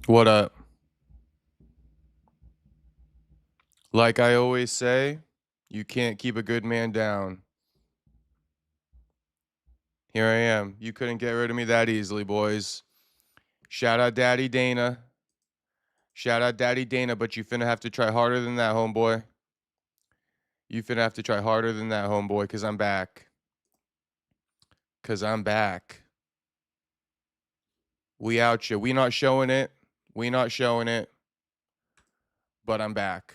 What up? Like I always say, you can't keep a good man down. Here I am. You couldn't get rid of me that easily, boys. Shout out Daddy Dana. Shout out Daddy Dana, but you finna have to try harder than that, homeboy. You finna have to try harder than that, homeboy, because I'm back. Because I'm back. We out ya. We not showing it. We not showing it. But I'm back.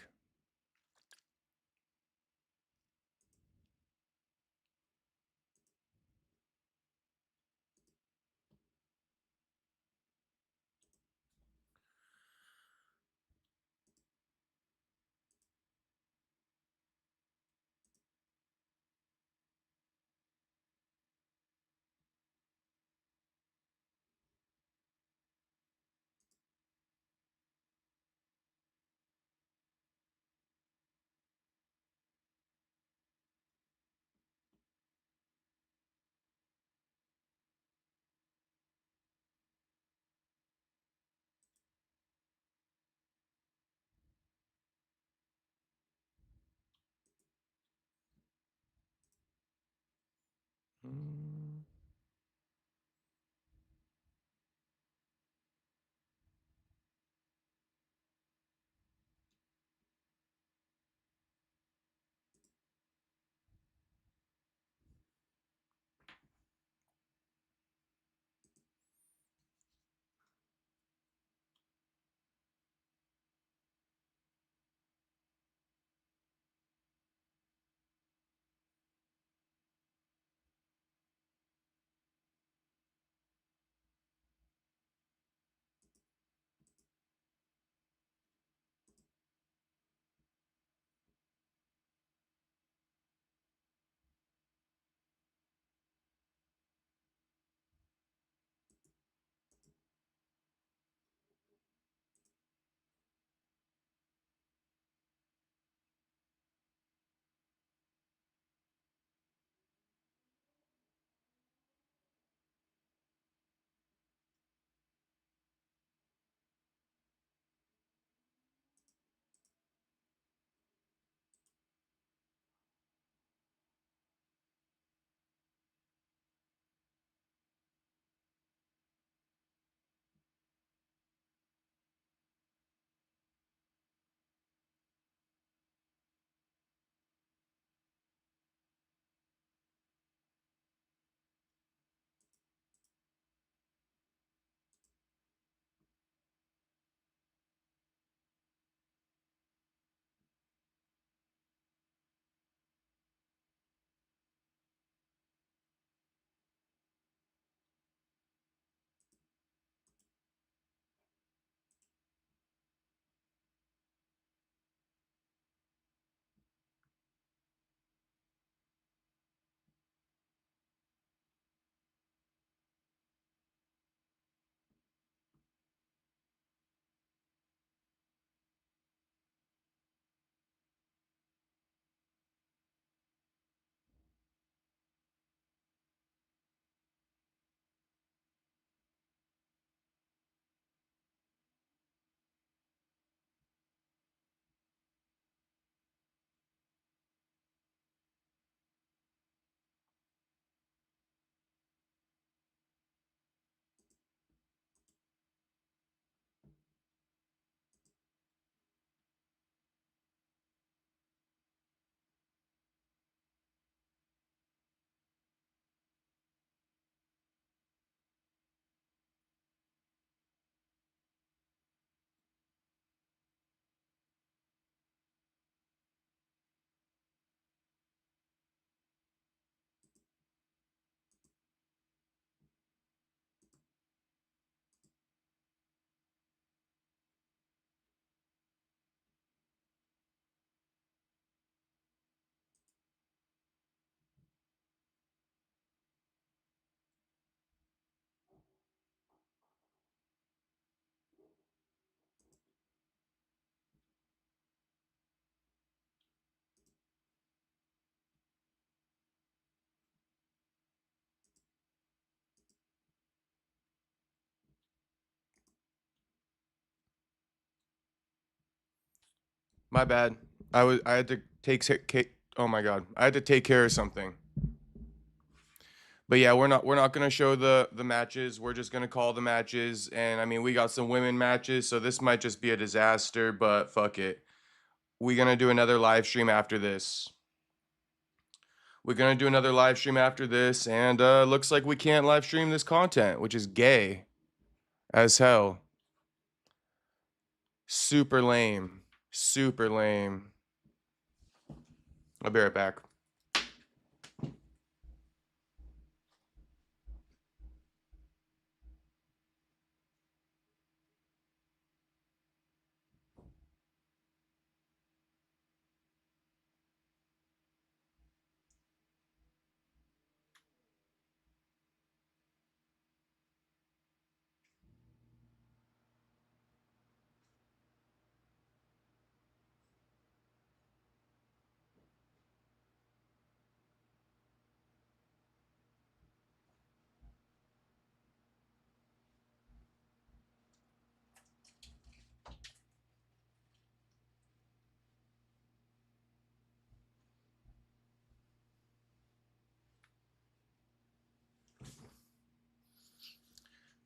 My bad. I had to oh my god. I had to take care of something. But yeah, we're not gonna show the matches. We're just gonna call the matches. And I mean, we got some women matches, so this might just be a disaster, but fuck it. We're gonna do another live stream after this. We're gonna do another live stream after this, and looks like we can't live stream this content, which is gay as hell. Super lame. Super lame. I'll be right back.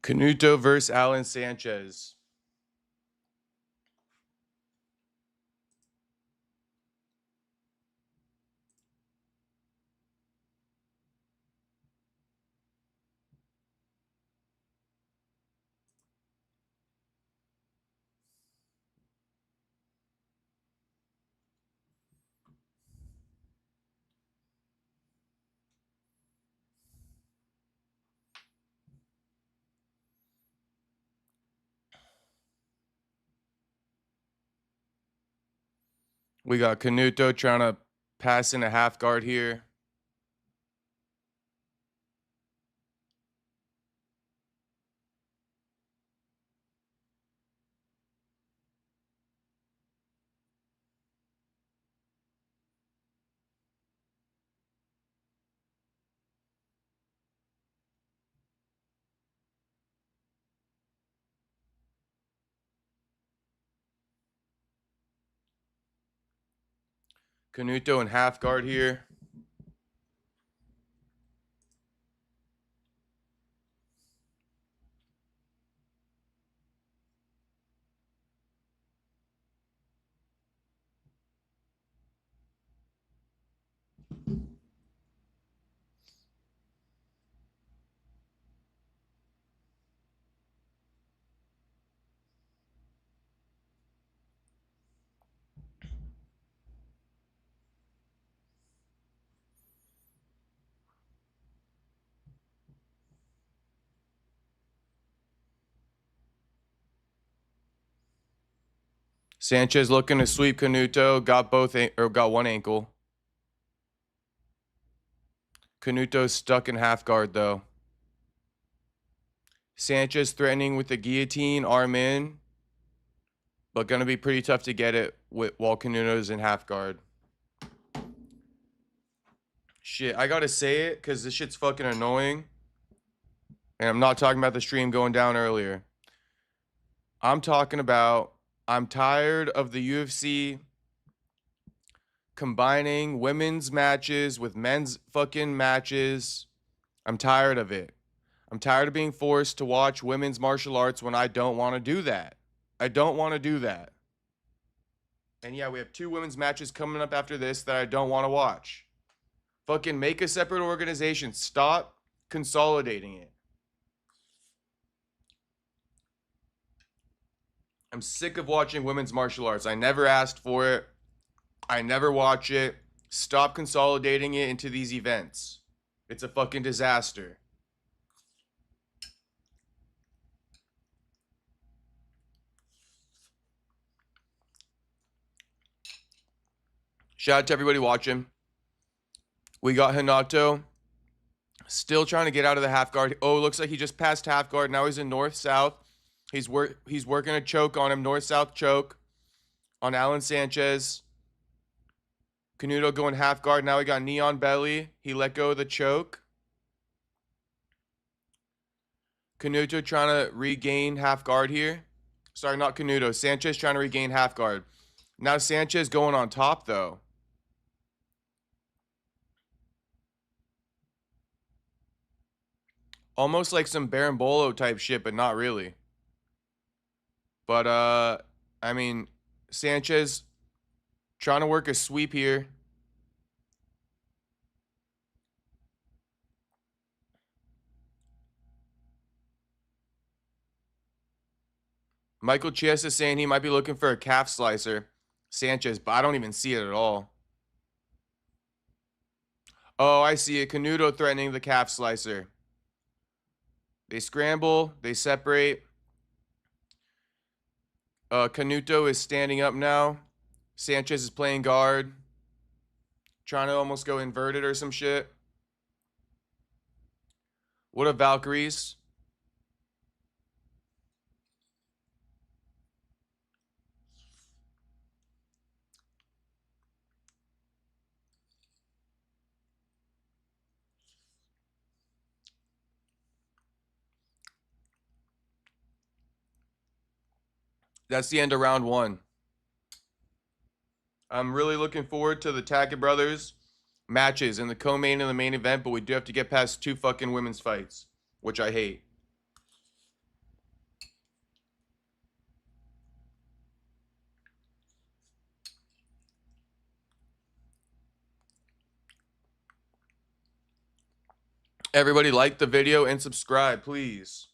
Canuto versus Alan Sanchez. We got Canuto trying to pass in a half guard here. Canuto in half guard here. Sanchez looking to sweep Canuto. Got one ankle. Canuto's stuck in half guard though. Sanchez threatening with the guillotine, arm in, but gonna be pretty tough to get it while Canuto's in half guard. Shit, I gotta say it because this shit's fucking annoying. And I'm not talking about the stream going down earlier. I'm talking about I'm tired of the UFC combining women's matches with men's fucking matches. I'm tired of it. I'm tired of being forced to watch women's martial arts when I don't want to do that. I don't want to do that. And yeah, we have 2 women's matches coming up after this that I don't want to watch. Fucking make a separate organization. Stop consolidating it. I'm sick of watching women's martial arts. I never asked for it. I never watch it. Stop consolidating it into these events. It's a fucking disaster. Shout out to everybody watching. We got Hanato still trying to get out of the half guard. Oh, looks like he just passed half guard. Now he's in north-south. He's working a choke on him. North-south choke on Alan Sanchez. Canuto going half guard. Now he got knee on belly. He let go of the choke. Canuto trying to regain half guard here. Sorry, not Canuto. Sanchez trying to regain half guard. Now Sanchez going on top, though. Almost like some Barimbolo type shit, but not really. But, I mean, Sanchez trying to work a sweep here. Michael Chiesa is saying he might be looking for a calf slicer. Sanchez, but I don't even see it at all. Oh, I see it. Canuto threatening the calf slicer. They scramble. They separate. Canuto is standing up now. Sanchez is playing guard. Trying to almost go inverted or some shit. What a Valkyries. That's the end of round 1. I'm really looking forward to the Tackett brothers matches in the co-main and the main event, but we do have to get past 2 fucking women's fights, which I hate. Everybody like the video and subscribe, please.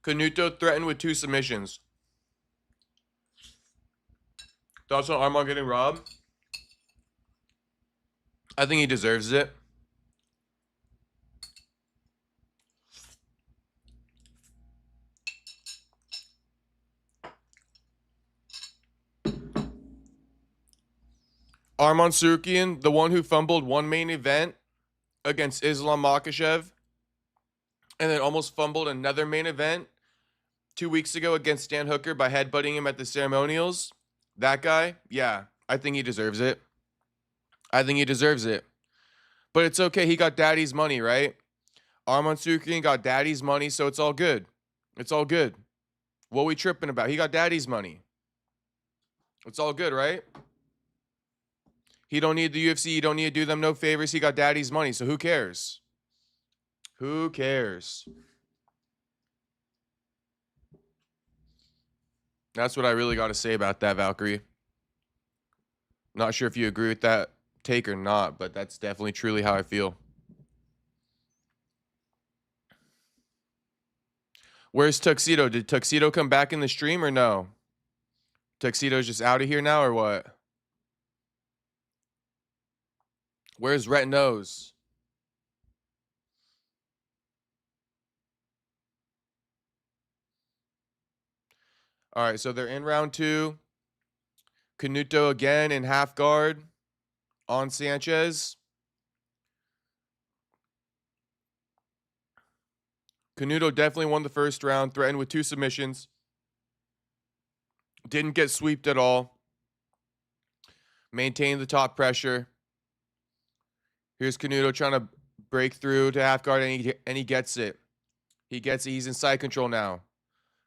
Canuto threatened with 2 submissions. Thoughts on Armand getting robbed? I think he deserves it. Arman Tsarukyan, the one who fumbled one main event against Islam Makhachev, and then almost fumbled another main event 2 weeks ago against Dan Hooker by headbutting him at the ceremonials. That guy, yeah, I think he deserves it. I think he deserves it. But it's okay. He got daddy's money, right? Arman Tsarukyan got daddy's money, so it's all good. It's all good. What we tripping about? He got daddy's money. It's all good, right? He don't need the UFC. He don't need to do them no favors. He got daddy's money, so who cares? Who cares? That's what I really got to say about that, Valkyrie. Not sure if you agree with that take or not, but that's definitely truly how I feel. Where's Tuxedo? Did Tuxedo come back in the stream or no? Tuxedo's just out of here now or what? Where's Ret Nose? All right, so they're in round 2. Canuto again in half guard on Sanchez. Canuto definitely won the first round, threatened with 2 submissions. Didn't get sweeped at all. Maintained the top pressure. Here's Canuto trying to break through to half guard, and he gets it. He gets it. He's in side control now.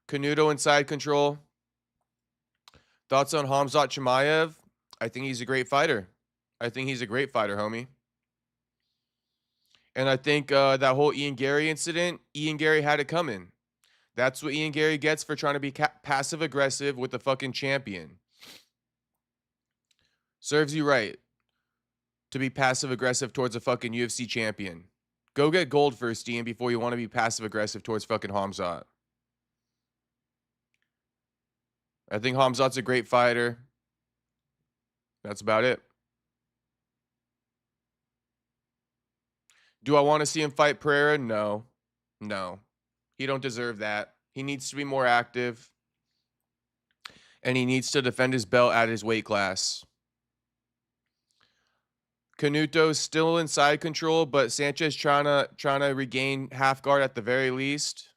Canuto in side control. Thoughts on Khamzat Chimaev? I think he's a great fighter. I think he's a great fighter, homie. And I think that whole Ian Gary incident, Ian Gary had it coming. That's what Ian Gary gets for trying to be passive-aggressive with the fucking champion. Serves you right to be passive-aggressive towards a fucking UFC champion. Go get gold first, Ian, before you want to be passive-aggressive towards fucking Khamzat. I think Khamzat's a great fighter. That's about it. Do I want to see him fight Pereira? No. No. He don't deserve that. He needs to be more active. And he needs to defend his belt at his weight class. Canuto's still in side control, but Sanchez trying to regain half guard at the very least.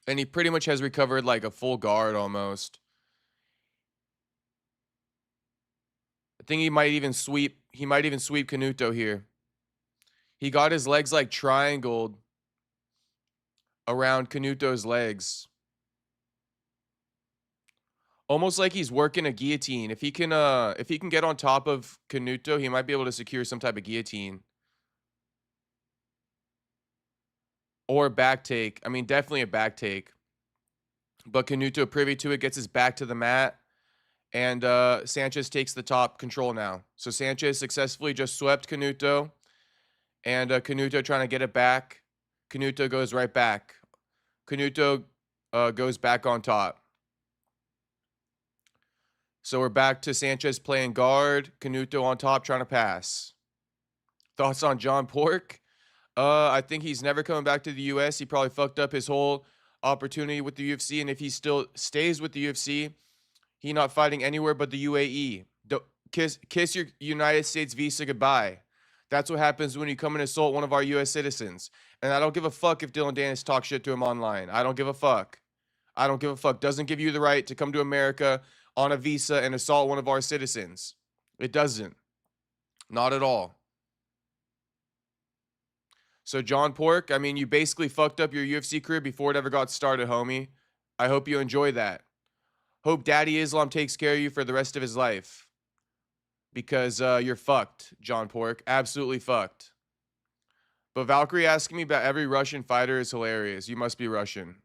And he pretty much has recovered like a full guard almost. I think he might even sweep Canuto here. He got his legs like triangled around Canuto's legs. Almost like he's working a guillotine. If he can get on top of Canuto, he might be able to secure some type of guillotine. Or a back take. I mean, definitely a back take. But Canuto, privy to it, gets his back to the mat. And Sanchez takes the top control now. So Sanchez successfully just swept Canuto. And Canuto trying to get it back. Canuto goes right back. Canuto goes back on top. So we're back to Sanchez playing guard. Canuto on top trying to pass. Thoughts on John Pork? I think he's never coming back to the US. He probably fucked up his whole opportunity with the UFC. And if he still stays with the UFC, he not fighting anywhere but the UAE. Kiss your United States visa goodbye. That's what happens when you come and assault one of our US citizens. And I don't give a fuck if Dylan Dennis talks shit to him online. I don't give a fuck. I don't give a fuck. Doesn't give you the right to come to America on a visa and assault one of our citizens. It doesn't. Not at all. So John Pork, I mean, you basically fucked up your UFC career before it ever got started, homie. I hope you enjoy that. Hope Daddy Islam takes care of you for the rest of his life. Because you're fucked, John Pork. Absolutely fucked. But Valkyrie asking me about every Russian fighter is hilarious. You must be Russian.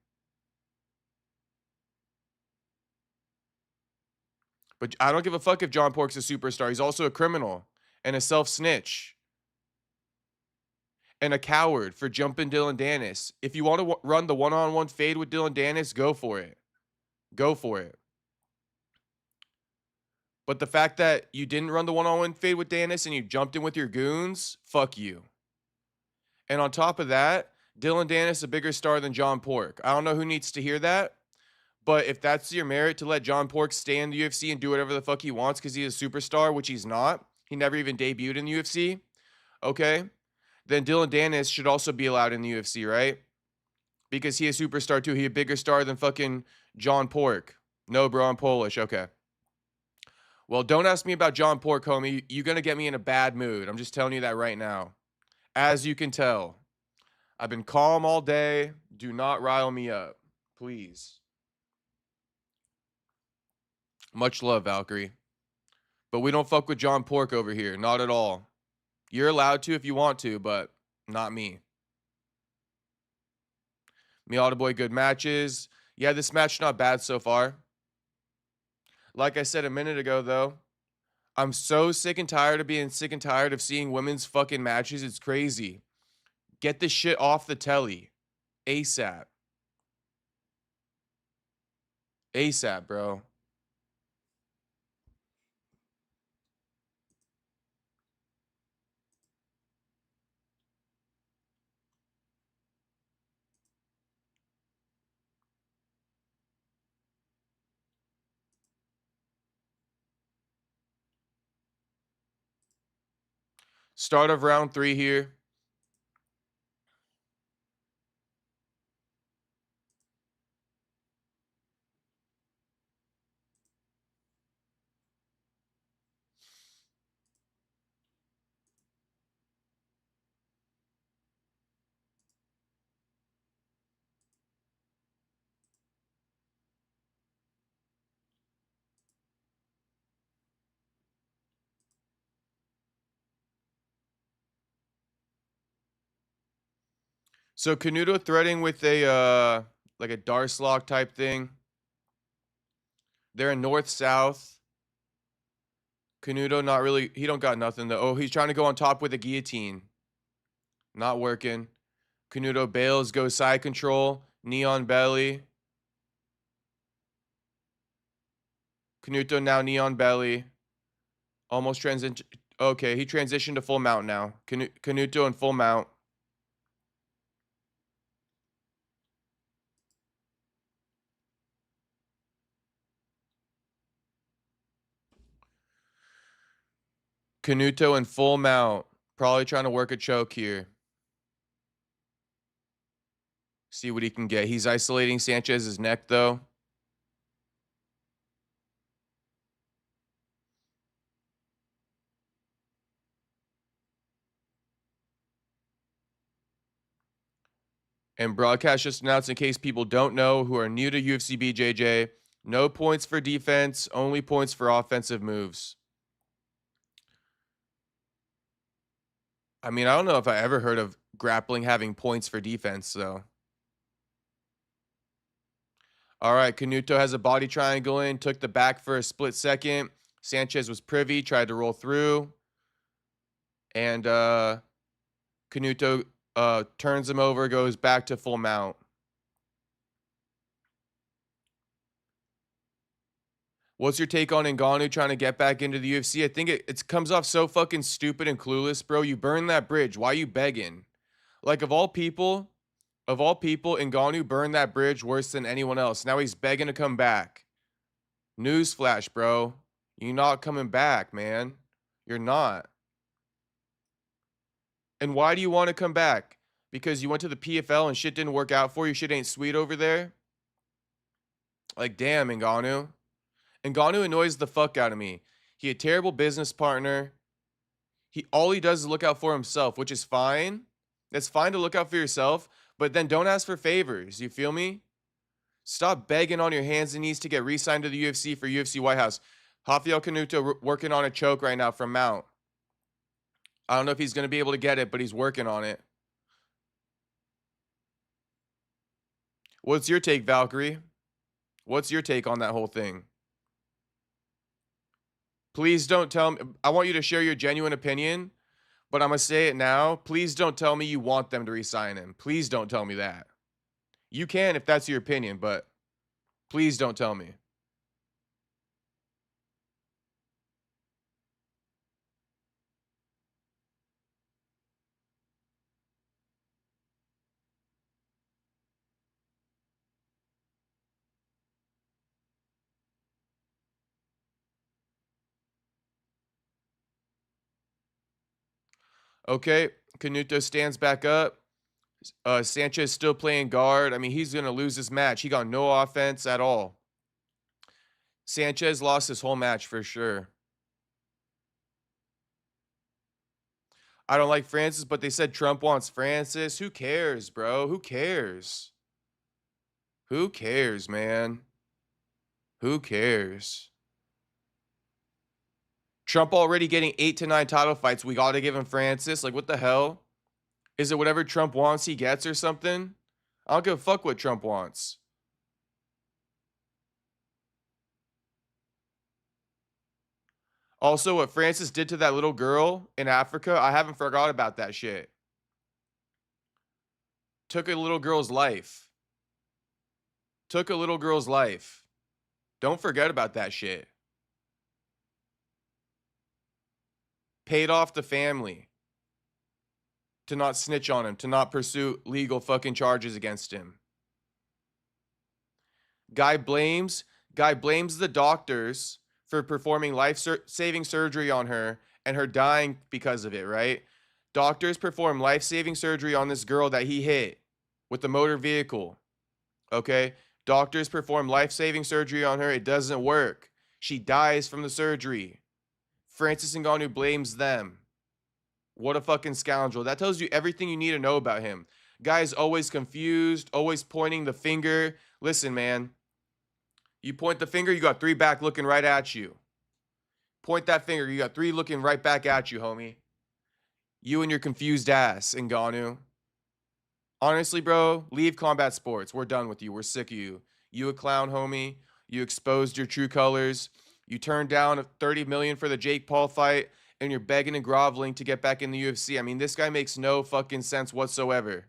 But I don't give a fuck if John Pork's a superstar. He's also a criminal and a self-snitch. And a coward for jumping Dylan Dennis. If you want to run the one-on-one fade with Dylan Dennis, go for it. Go for it. But the fact that you didn't run the one-on-one fade with Dennis and you jumped in with your goons, fuck you. And on top of that, Dylan Dennis a bigger star than John Pork. I don't know who needs to hear that, but if that's your merit to let John Pork stay in the UFC and do whatever the fuck he wants because he's a superstar, which he's not. He never even debuted in the UFC. Okay? Then Dylan Dennis should also be allowed in the UFC, right? Because he a superstar too. He a bigger star than fucking John Pork. No, bro, I'm Polish. Okay. Well, don't ask me about John Pork, homie. You're going to get me in a bad mood. I'm just telling you that right now. As you can tell, I've been calm all day. Do not rile me up, please. Much love, Valkyrie. But we don't fuck with John Pork over here. Not at all. You're allowed to if you want to, but not me. Miata Boy, good matches. Yeah, this match not bad so far. Like I said a minute ago, though, I'm so sick and tired of being sick and tired of seeing women's fucking matches. It's crazy. Get this shit off the telly. ASAP. ASAP, bro. Start of round 3 here. So Canuto threading with a like a Darce lock type thing. They're in north-south. Canuto not really, he don't got nothing though. Oh, he's trying to go on top with a guillotine. Not working. Canuto bails, goes side control, knee on belly. Canuto now knee on belly. Almost transition. Okay, he transitioned to full mount now. Canuto in full mount. Canuto in full mount. Probably trying to work a choke here. See what he can get. He's isolating Sanchez's neck, though. And broadcast just announced, in case people don't know who are new to UFC BJJ, no points for defense, only points for offensive moves. I mean, I don't know if I ever heard of grappling having points for defense, though. All right, Canuto has a body triangle in, took the back for a split second. Sanchez was privy, tried to roll through. And Canuto turns him over, goes back to full mount. What's your take on Ngannou trying to get back into the UFC? I think it comes off so fucking stupid and clueless, bro. You burned that bridge. Why are you begging? Like, of all people, Ngannou burned that bridge worse than anyone else. Now he's begging to come back. Newsflash, bro. You're not coming back, man. You're not. And why do you want to come back? Because you went to the PFL and shit didn't work out for you? Shit ain't sweet over there? Like, damn, Ngannou. Ngannou annoys the fuck out of me. He a terrible business partner. All he does is look out for himself, which is fine. That's fine to look out for yourself, but then don't ask for favors. You feel me? Stop begging on your hands and knees to get re-signed to the UFC for UFC White House. Rafael Canuto working on a choke right now from Mount. I don't know if he's going to be able to get it, but he's working on it. What's your take, Valkyrie? What's your take on that whole thing? Please don't tell me. I want you to share your genuine opinion, but I'm going to say it now. Please don't tell me you want them to re-sign him. Please don't tell me that. You can if that's your opinion, but please don't tell me. Okay, Canuto stands back up. Sanchez still playing guard. I mean, he's going to lose this match. He got no offense at all. Sanchez lost his whole match for sure. I don't like Francis, but they said Trump wants Francis. Who cares, bro? Who cares? Who cares, man? Who cares? Trump already getting 8 to 9 title fights. We got to give him Francis. Like, what the hell? Is it whatever Trump wants he gets or something? I don't give a fuck what Trump wants. Also, what Francis did to that little girl in Africa, I haven't forgot about that shit. Took a little girl's life. Took a little girl's life. Don't forget about that shit. Paid off the family to not snitch on him, to not pursue legal fucking charges against him. Guy blames the doctors for performing life-saving surgery on her and her dying because of it, right? Doctors perform life-saving surgery on this girl that he hit with the motor vehicle. Okay? Doctors perform life-saving surgery on her. It doesn't work. She dies from the surgery. Francis Ngannou blames them. What a fucking scoundrel. That tells you everything you need to know about him. Guy's always confused, always pointing the finger. Listen, man. You point the finger, you got 3 back looking right at you. Point that finger, you got 3 looking right back at you, homie. You and your confused ass, Ngannou. Honestly, bro, leave combat sports. We're done with you. We're sick of you. You a clown, homie. You exposed your true colors. You turned down $30 million for the Jake Paul fight, and you're begging and groveling to get back in the UFC. I mean, this guy makes no fucking sense whatsoever.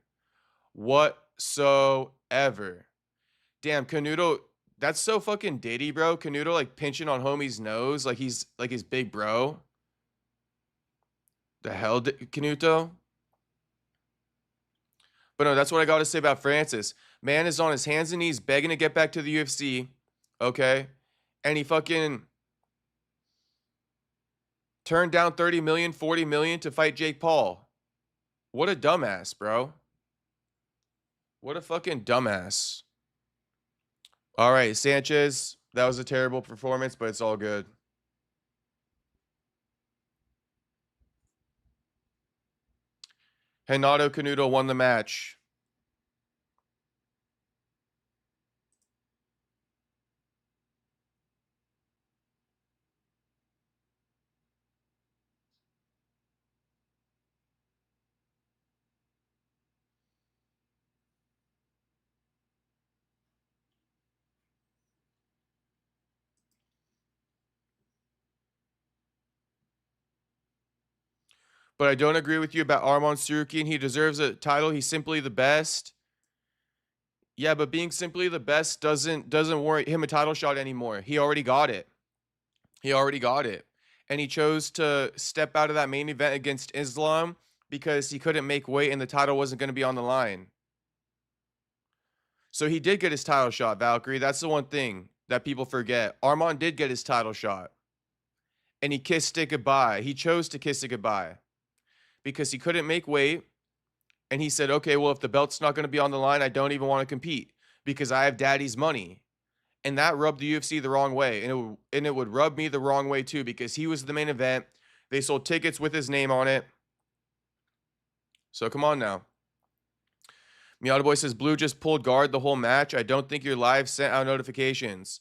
Whatsoever. Damn, Canuto, that's so fucking ditty, bro. Canuto like pinching on homie's nose like he's like his big bro. The hell, Canuto? But no, that's what I got to say about Francis. Man is on his hands and knees begging to get back to the UFC, okay? And he fucking turned down 30 million, 40 million to fight Jake Paul. What a dumbass, bro. What a fucking dumbass. All right, Sanchez. That was a terrible performance, but it's all good. Renato Canuto won the match. But I don't agree with you about Arman Tsarukyan. He deserves a title. He's simply the best. Yeah, but being simply the best doesn't warrant him a title shot anymore. He already got it. He already got it. And he chose to step out of that main event against Islam because he couldn't make weight and the title wasn't going to be on the line. So he did get his title shot, Valkyrie. That's the one thing that people forget. Arman did get his title shot. And he kissed it goodbye. He chose to kiss it goodbye because he couldn't make weight. And he said, okay, well, if the belt's not going to be on the line, I don't even want to compete because I have daddy's money. And that rubbed the UFC the wrong way. And it would rub me the wrong way too because he was the main event. They sold tickets with his name on it. So come on now. Miata Boy says, Blue just pulled guard the whole match. I don't think your live sent out notifications.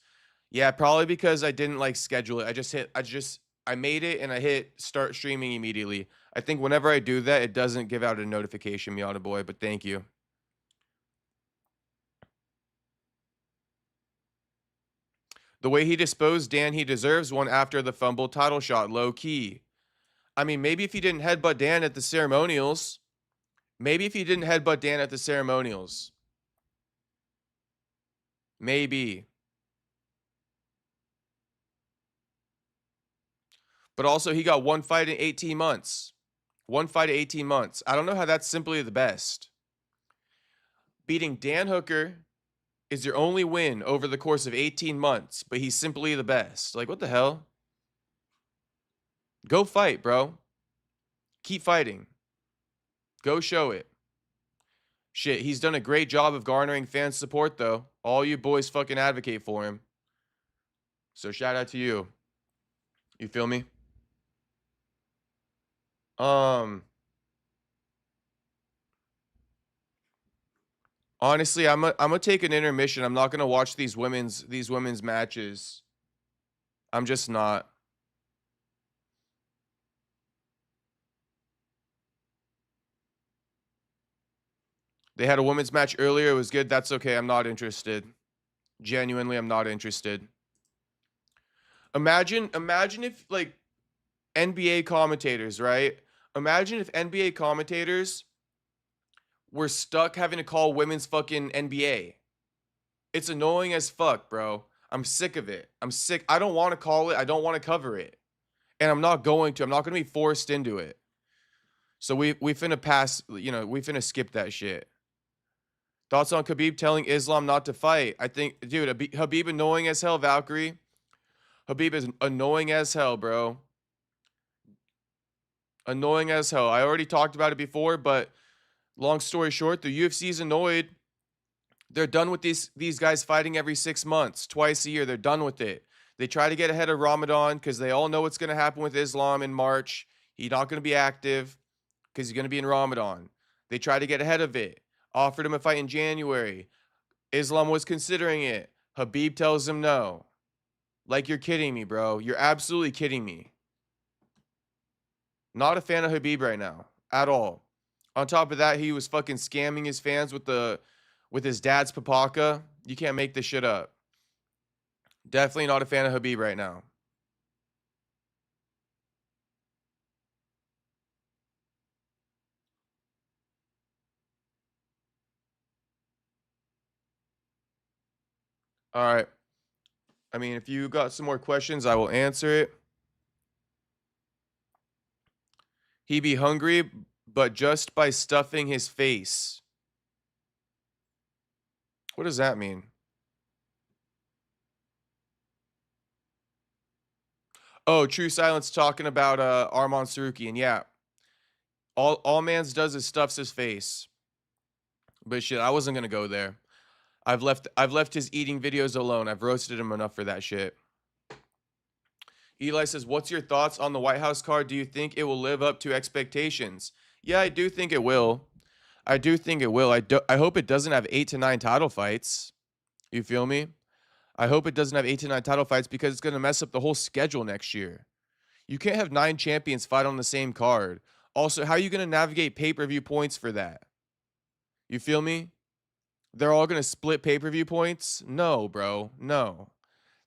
Yeah, probably because I didn't like schedule it. I made it and I hit start streaming immediately. I think whenever I do that, it doesn't give out a notification, Miata Boy, but thank you. The way he disposed Dan, he deserves one after the fumble title shot, low key. I mean, maybe if he didn't headbutt Dan at the ceremonials. Maybe if he didn't headbutt Dan at the ceremonials. Maybe. But also, he got one fight in 18 months. One fight in 18 months. I don't know how that's simply the best. Beating Dan Hooker is your only win over the course of 18 months, but he's simply the best. Like, what the hell? Go fight, bro. Keep fighting. Go show it. Shit, he's done a great job of garnering fan support, though. All you boys fucking advocate for him. So shout out to you. You feel me? Honestly, I'm gonna take an intermission. I'm not gonna watch these women's matches. I'm just not. They had a women's match earlier. It was good. That's okay. I'm not interested. Genuinely, I'm not interested. Imagine if like NBA commentators, right? Imagine if NBA commentators were stuck having to call women's fucking NBA. It's annoying as fuck, bro. I'm sick of it. I'm sick. I don't want to call it. I don't want to cover it. And I'm not going to. I'm not going to be forced into it. So we finna pass, we finna skip that shit. Thoughts on Khabib telling Islam not to fight? I think, dude, Khabib annoying as hell, Valkyrie. Khabib is annoying as hell, bro. Annoying as hell. I already talked about it before, but long story short, the UFC is annoyed. They're done with these guys fighting every 6 months, twice a year. They're done with it. They try to get ahead of Ramadan because they all know what's going to happen with Islam in March. He's not going to be active because he's going to be in Ramadan. They try to get ahead of it. Offered him a fight in January. Islam was considering it. Khabib tells him no. Like, you're kidding me, bro. You're absolutely kidding me. Not a fan of Khabib right now at all. On top of that, he was fucking scamming his fans with his dad's papaka. You can't make this shit up. Definitely not a fan of Khabib right now. All right. I mean, if you got some more questions, I will answer it. He be hungry, but just by stuffing his face. What does that mean? Oh, True Silence talking about Arman Tsarukyan. Yeah. All Mans does is stuffs his face. But shit, I wasn't gonna go there. I've left his eating videos alone. I've roasted him enough for that shit. Eli says, "What's your thoughts on the White House card? Do you think it will live up to expectations?" Yeah, I do think it will. I do think it will. I hope it doesn't have 8 to 9 title fights. You feel me? I hope it doesn't have 8 to 9 title fights because it's going to mess up the whole schedule next year. You can't have 9 champions fight on the same card. Also, how are you going to navigate pay-per-view points for that? You feel me? They're all going to split pay-per-view points? No, bro. No.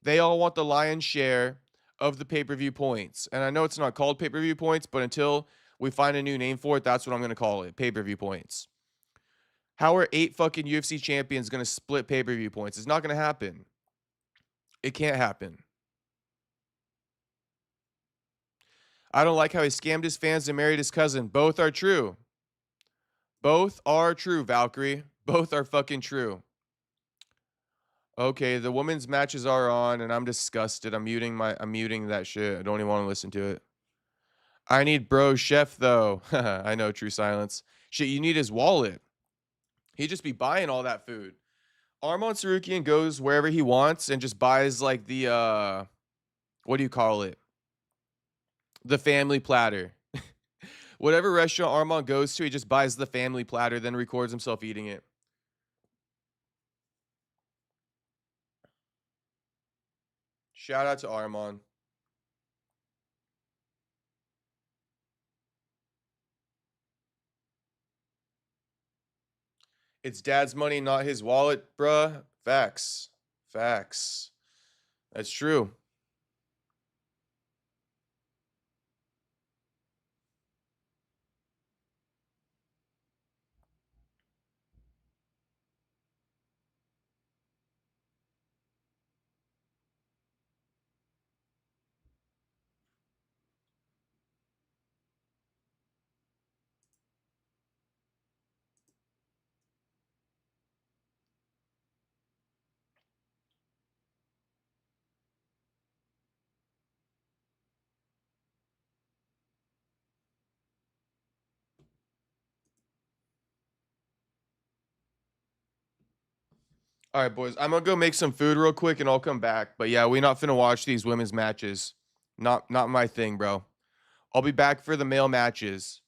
They all want the lion's share of the pay-per-view points. And I know it's not called pay-per-view points, but until we find a new name for it, that's what I'm going to call it, pay-per-view points. How are 8 fucking UFC champions going to split pay-per-view points? It's not going to happen. It can't happen. I don't like how he scammed his fans and married his cousin. Both are true. Both are true, Valkyrie. Both are fucking true. Okay, the women's matches are on, and I'm disgusted. I'm muting that shit. I don't even want to listen to it. I need bro chef though. I know, true silence. Shit, you need his wallet. He'd just be buying all that food. Armand Sarukian goes wherever he wants and just buys like the what do you call it? The family platter. Whatever restaurant Armand goes to, he just buys the family platter, then records himself eating it. Shout out to Armand. It's dad's money, not his wallet, bruh. Facts. Facts. That's true. All right, boys. I'm gonna go make some food real quick and I'll come back. But yeah, we not finna watch these women's matches. Not my thing, bro. I'll be back for the male matches.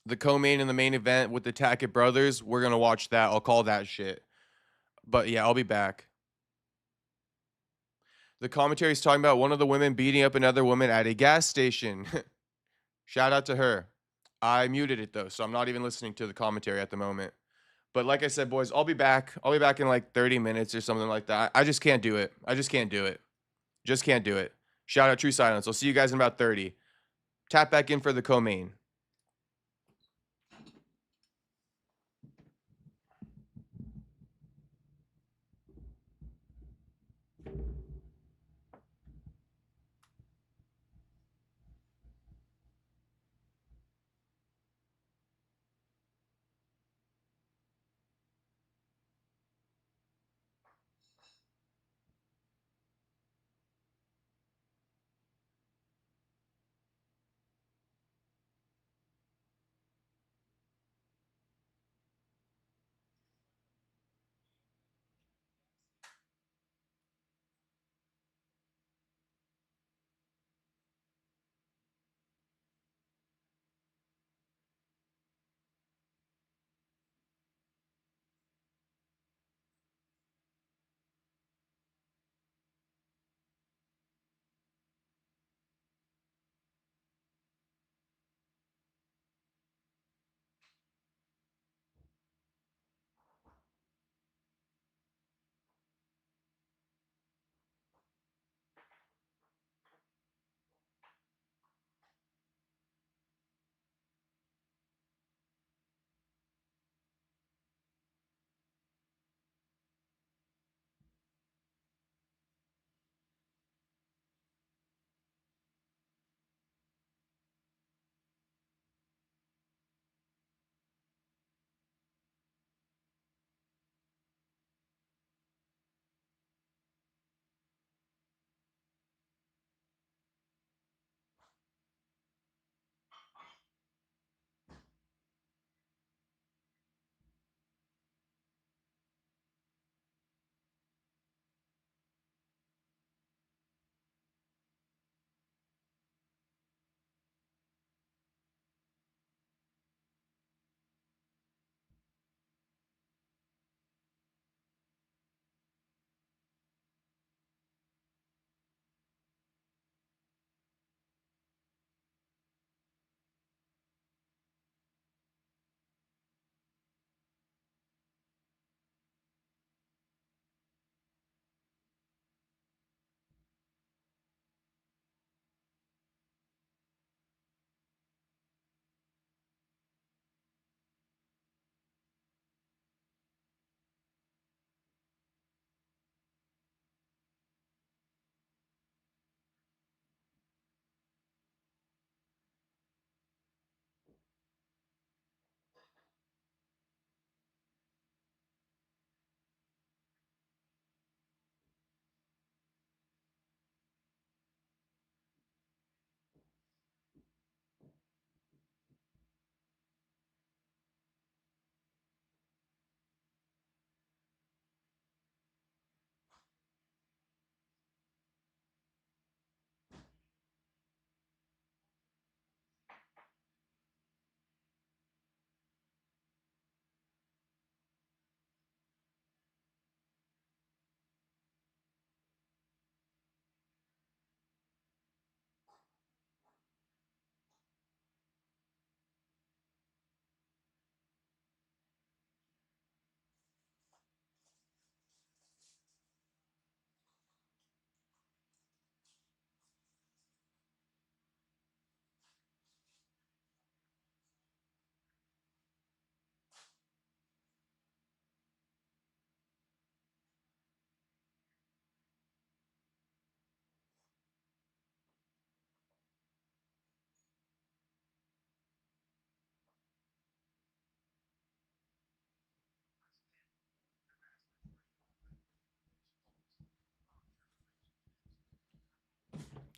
The co-main and the main event with the Tackett brothers. We're gonna watch that. I'll call that shit. But yeah, I'll be back. The commentary is talking about one of the women beating up another woman at a gas station. Shout out to her. I muted it though, so I'm not even listening to the commentary at the moment. But like I said, boys, I'll be back. I'll be back in like 30 minutes or something like that. I just can't do it. I just can't do it. Just can't do it. Shout out True Silence. I'll see you guys in about 30. Tap back in for the co-main.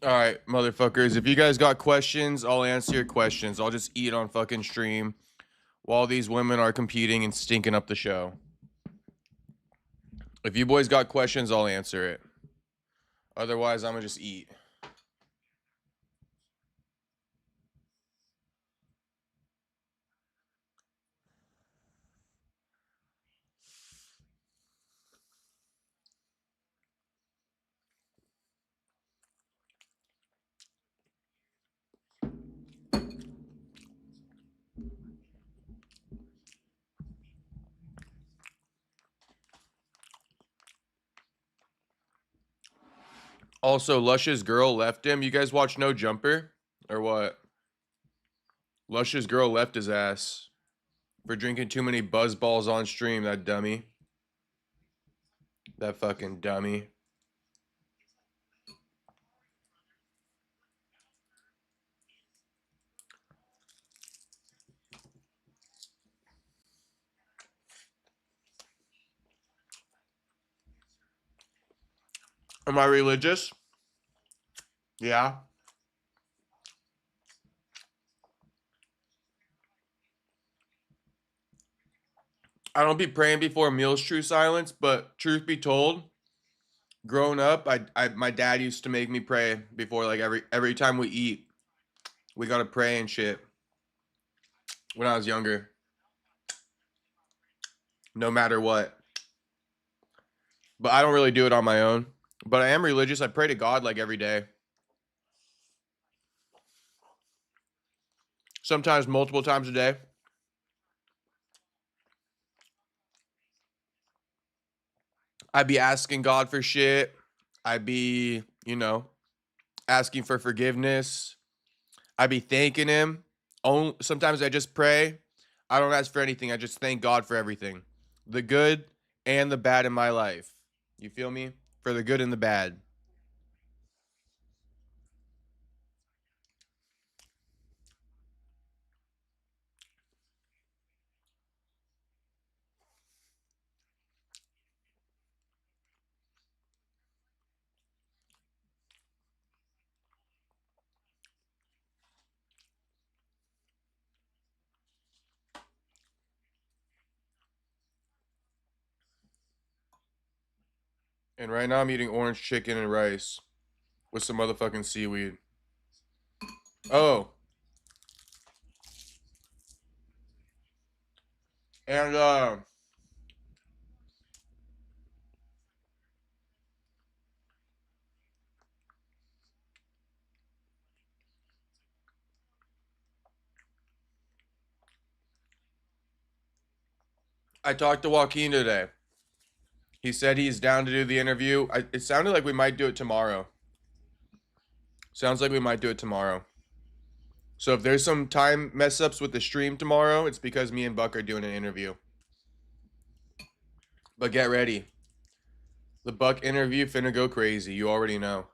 All right, motherfuckers. If you guys got questions, I'll answer your questions. I'll just eat on fucking stream while these women are competing and stinking up the show. If you boys got questions, I'll answer it. Otherwise, I'm gonna just eat. Also, Lush's girl left him. You guys watch No Jumper? Or what? Lush's girl left his ass for drinking too many buzz balls on stream, that dummy. That fucking dummy. Am I religious? Yeah. I don't be praying before meals, true silence, but truth be told, growing up, my dad used to make me pray before, like, every time we eat. We gotta pray and shit when I was younger. No matter what. But I don't really do it on my own. But I am religious. I pray to God like every day. Sometimes multiple times a day. I'd be asking God for shit. I'd be, asking for forgiveness. I'd be thanking him. Sometimes I just pray. I don't ask for anything. I just thank God for everything. The good and the bad in my life. You feel me? For the good and the bad. And right now I'm eating orange chicken and rice with some motherfucking seaweed. Oh, and I talked to Joaquin today. He said he's down to do the interview. It sounded like we might do it tomorrow. Sounds like we might do it tomorrow. So if there's some time mess ups with the stream tomorrow, it's because me and Buck are doing an interview. But get ready. The Buck interview finna go crazy. You already know.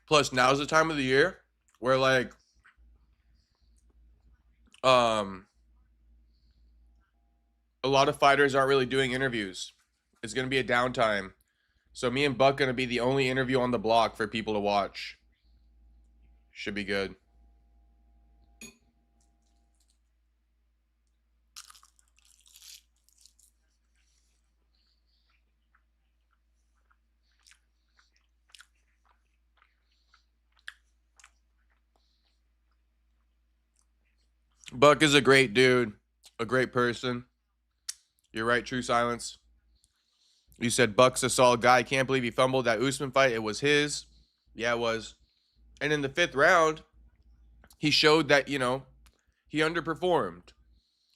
Plus, now's the time of the year where, like, um a lot of fighters aren't really doing interviews. It's gonna be a downtime. So me and Buck gonna be the only interview on the block for people to watch. Should be good. Buck is a great dude, a great person. You're right, True Silence. You said Buck's a solid guy. Can't believe he fumbled that Usman fight. It was his. Yeah, it was. And in the 5th round, he showed that, he underperformed.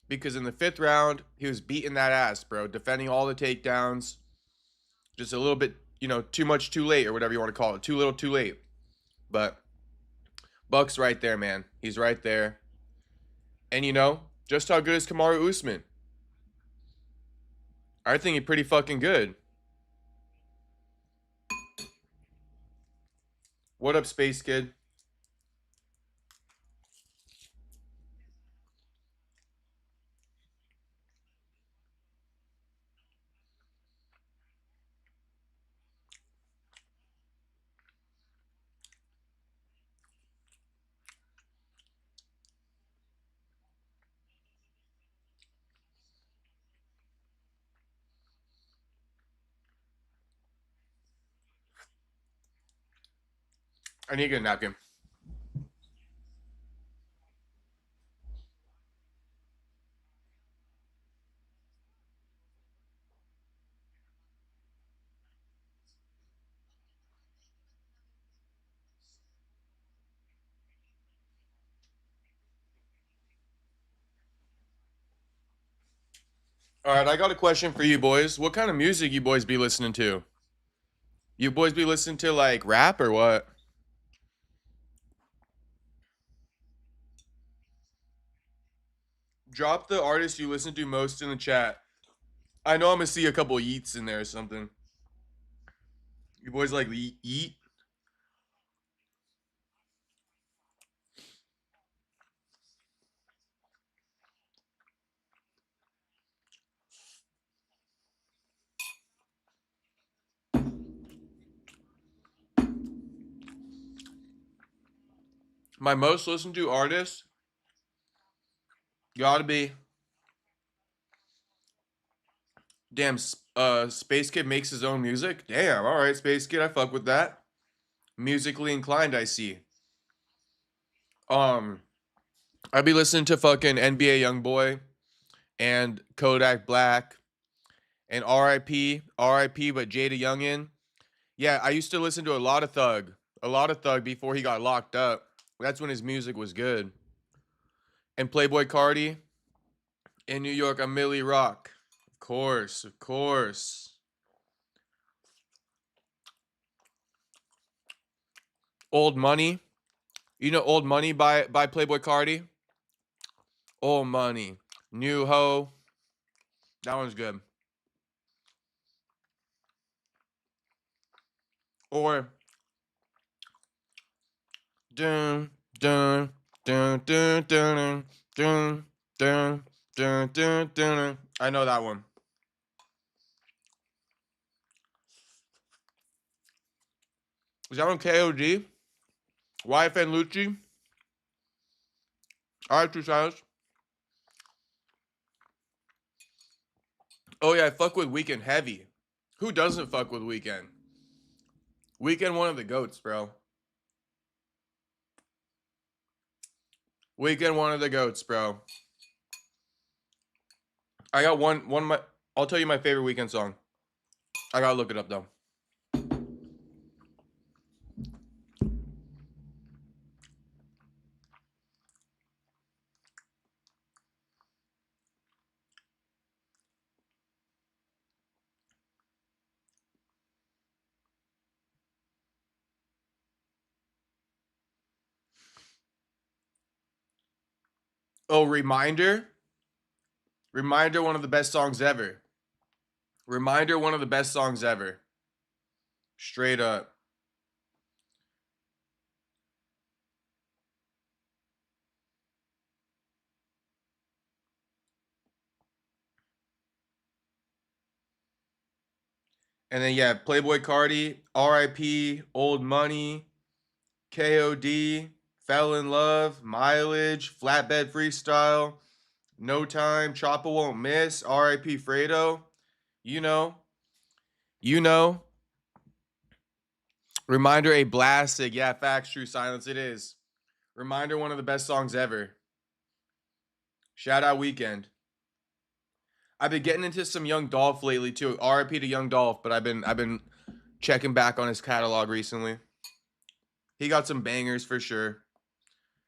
Because in the 5th round, he was beating that ass, bro. Defending all the takedowns. Just a little bit, too much too late, or whatever you want to call it. Too little too late. But Buck's right there, man. He's right there. And just how good is Kamaru Usman? I think he's pretty fucking good. What up, Space Kid? I need to get a napkin. All right, I got a question for you boys. What kind of music you boys be listening to? You boys be listening to like rap or what? Drop the artist you listen to most in the chat. I know I'm gonna see a couple yeets in there or something. You boys like yeet? My most listened to artist gotta be damn. Space Kid makes his own music. Damn. All right, Space Kid, I fuck with that. Musically inclined, I see. Um, I be listening to fucking NBA YoungBoy and Kodak Black and R.I.P. But Jada Youngin. Yeah, I used to listen to a lot of Thug before he got locked up. That's when his music was good. And Playboy Cardi in New York, I'm Millie Rock. Of course, of course. Old Money. You know Old Money by Playboy Cardi? Old Money. New Ho. That one's good. Or dun dun dun dun dun dun dun dun dun dun. I know that one. Is that on KOD? YFN Lucci? Alright, True Silence. Oh yeah, I fuck with Weekend heavy. Who doesn't fuck with Weekend? Weekend one of the goats, bro. Weekend one of the goats, bro. I got one of my I'll tell you my favorite Weekend song. I gotta look it up though. Oh, Reminder. Reminder, one of the best songs ever. Reminder, one of the best songs ever. Straight up. And then yeah, Playboy Cardi, R.I.P., Old Money, KOD, Fell in Love, Mileage, Flatbed Freestyle, No Time, Choppa Won't Miss, R.I.P. Fredo. You know, you know. Reminder, a blastic. Yeah, facts, True Silence. It is. Reminder, one of the best songs ever. Shout out Weekend. I've been getting into some Young Dolph lately too. R.I.P. to Young Dolph, but I've been checking back on his catalog recently. He got some bangers for sure.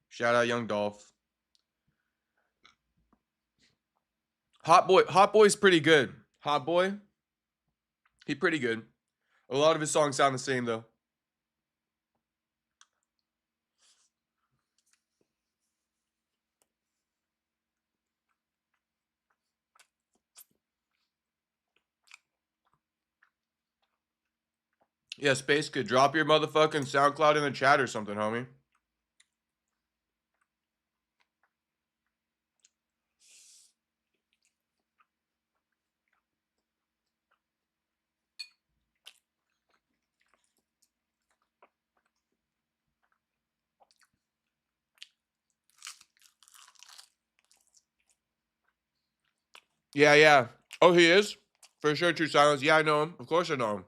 Shout out Young Dolph. Hot Boy's pretty good. Hot Boy, he pretty good. A lot of his songs sound the same though. Yeah, Space could drop your motherfucking SoundCloud in the chat or something, homie. Yeah, yeah. Oh, he is? For sure, True Silence. Yeah, I know him. Of course I know him.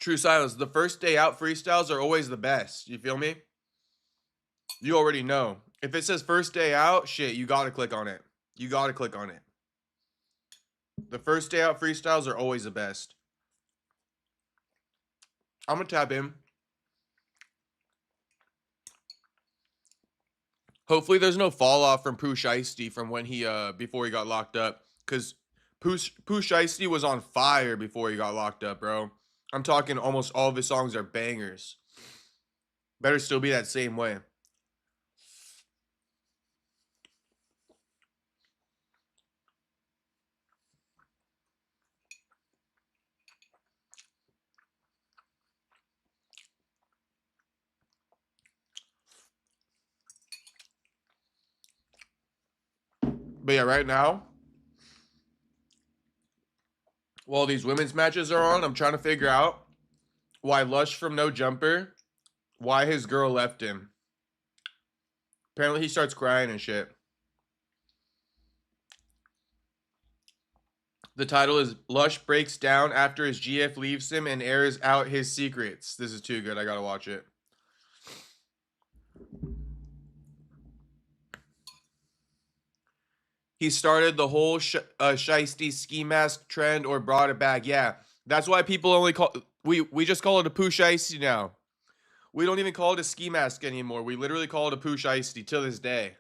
True silence. The first day out freestyles are always the best. You feel me? You already know. If it says first day out, shit, you gotta click on it. You gotta click on it. The first day out freestyles are always the best. I'm gonna tap in. Hopefully there's no fall off from Pooh Shiesty from when he before he got locked up. Cause Pooh Shiesty was on fire before he got locked up, bro. I'm talking almost all of his songs are bangers. Better still be that same way. But yeah, right now, while these women's matches are on, I'm trying to figure out why Lush from No Jumper, why his girl left him. Apparently he starts crying and shit. The title is Lush breaks down after his GF leaves him and airs out his secrets. This is too good. I gotta watch it. He started the whole Shiesty ski mask trend or brought it back. Yeah, that's why people only call we just call it a Pooh Shiesty now. We don't even call it a ski mask anymore. We literally call it a Pooh Shiesty to this day.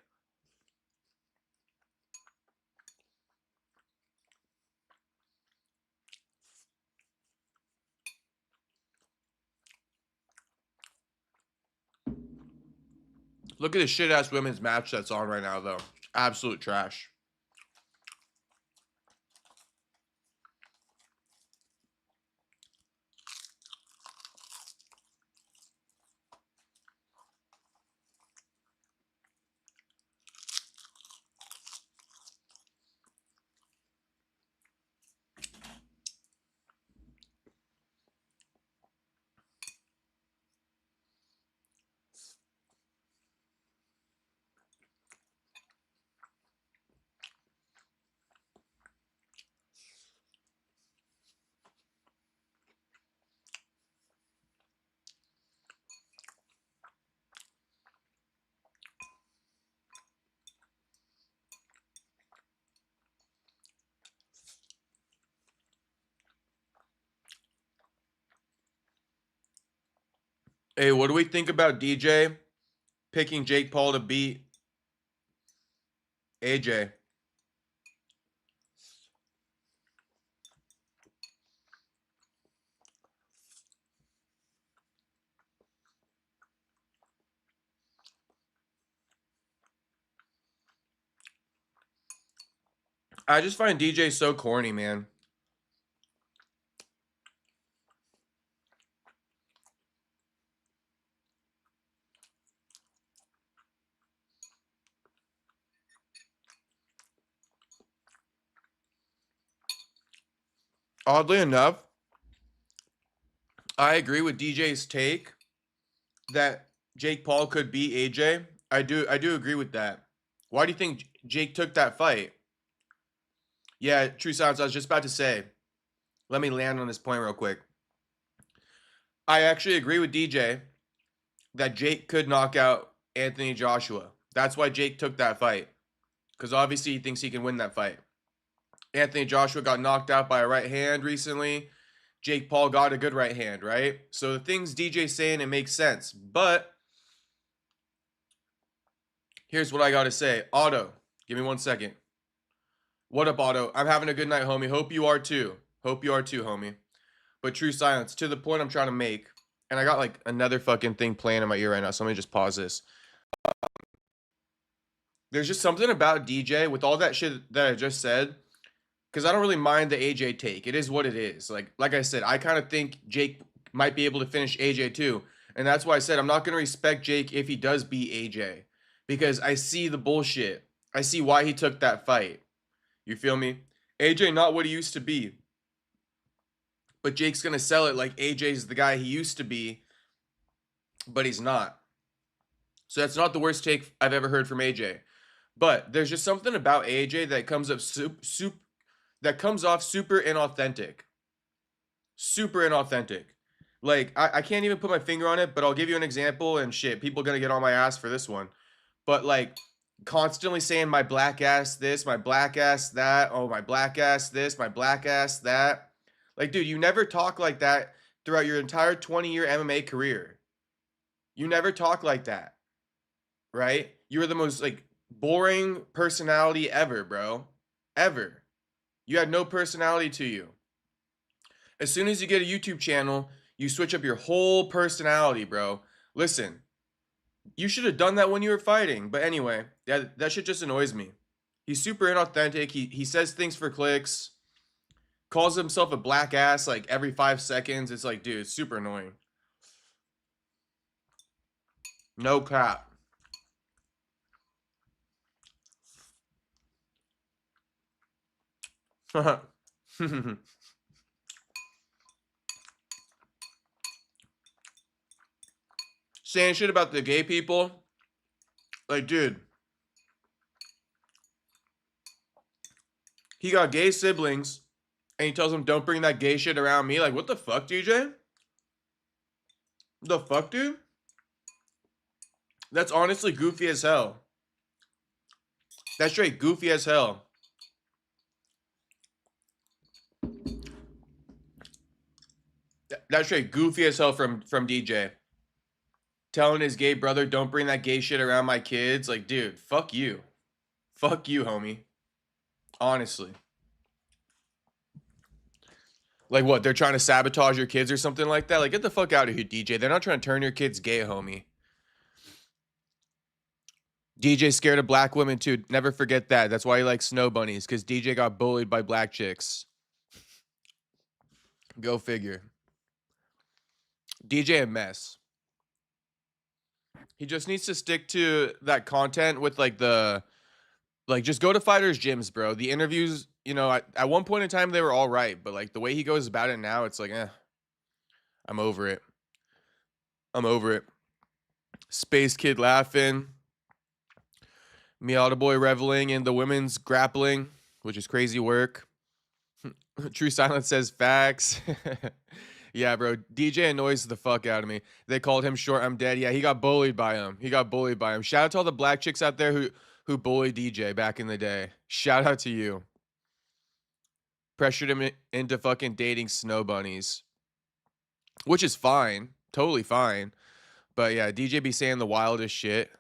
Look at this shit ass women's match that's on right now though. Absolute trash. Hey, what do we think about DJ picking Jake Paul to beat AJ? I just find DJ so corny, man. Oddly enough, I agree with DJ's take that Jake Paul could beat AJ. I do agree with that. Why do you think Jake took that fight? Yeah, true silence. I was just about to say. Let me land on this point real quick. I actually agree with DJ that Jake could knock out Anthony Joshua. That's why Jake took that fight. Because obviously he thinks he can win that fight. Anthony Joshua got knocked out by a right hand recently. Jake Paul got a good right hand, right? So the things DJ's saying, it makes sense. But here's what I got to say. Otto, give me 1 second. What up, Otto? I'm having a good night, homie. Hope you are too. Hope you are too, homie. But true silence, to the point I'm trying to make. And I got like another fucking thing playing in my ear right now, so let me just pause this. There's just something about DJ with all that shit that I just said, because I don't really mind the AJ take. It is what it is. Like I said, I kind of think Jake might be able to finish AJ too. And that's why I said I'm not going to respect Jake if he does beat AJ. Because I see the bullshit. I see why he took that fight. You feel me? AJ not what he used to be. But Jake's going to sell it like AJ's the guy he used to be. But he's not. So that's not the worst take I've ever heard from AJ. But there's just something about AJ that comes off super inauthentic. Super inauthentic. Like, I can't even put my finger on it, but I'll give you an example and shit. People gonna get on my ass for this one. But like constantly saying my black ass this, my black ass that, oh my black ass this, my black ass that. Like, dude, you never talk like that throughout your entire 20-year MMA career. You never talk like that, right? You were the most like boring personality ever, bro. Ever. You had no personality to you. As soon as you get a YouTube channel, you switch up your whole personality, bro. Listen, you should have done that when you were fighting. But anyway, that shit just annoys me. He's super inauthentic. He says things for clicks. Calls himself a black ass like every 5 seconds. It's like, dude, it's super annoying. No cap. Saying shit about the gay people. Like, dude. He got gay siblings. And he tells them, don't bring that gay shit around me. Like, what the fuck, DJ? The fuck, dude? That's honestly goofy as hell. That's straight goofy as hell. That's straight goofy as hell from DJ. Telling his gay brother, don't bring that gay shit around my kids. Like, dude, fuck you. Fuck you, homie. Honestly. Like, what? They're trying to sabotage your kids or something like that? Like, get the fuck out of here, DJ. They're not trying to turn your kids gay, homie. DJ's scared of black women, too. Never forget that. That's why he likes snow bunnies, because DJ got bullied by black chicks. Go figure. DJ a mess. He just needs to stick to that content with, like, just go to fighters' gyms, bro. The interviews, you know, at one point in time, they were all right. But, like, the way he goes about it now, it's like, I'm over it. I'm over it. Space Kid laughing. Miata Boy reveling in the women's grappling, which is crazy work. True Silence says facts. Yeah, bro. DJ annoys the fuck out of me. They called him short, I'm dead. Yeah, he got bullied by him. Shout out to all the black chicks out there who bullied DJ back in the day. Shout out to you. Pressured him into fucking dating snow bunnies. Which is fine. Totally fine. But yeah, DJ be saying the wildest shit.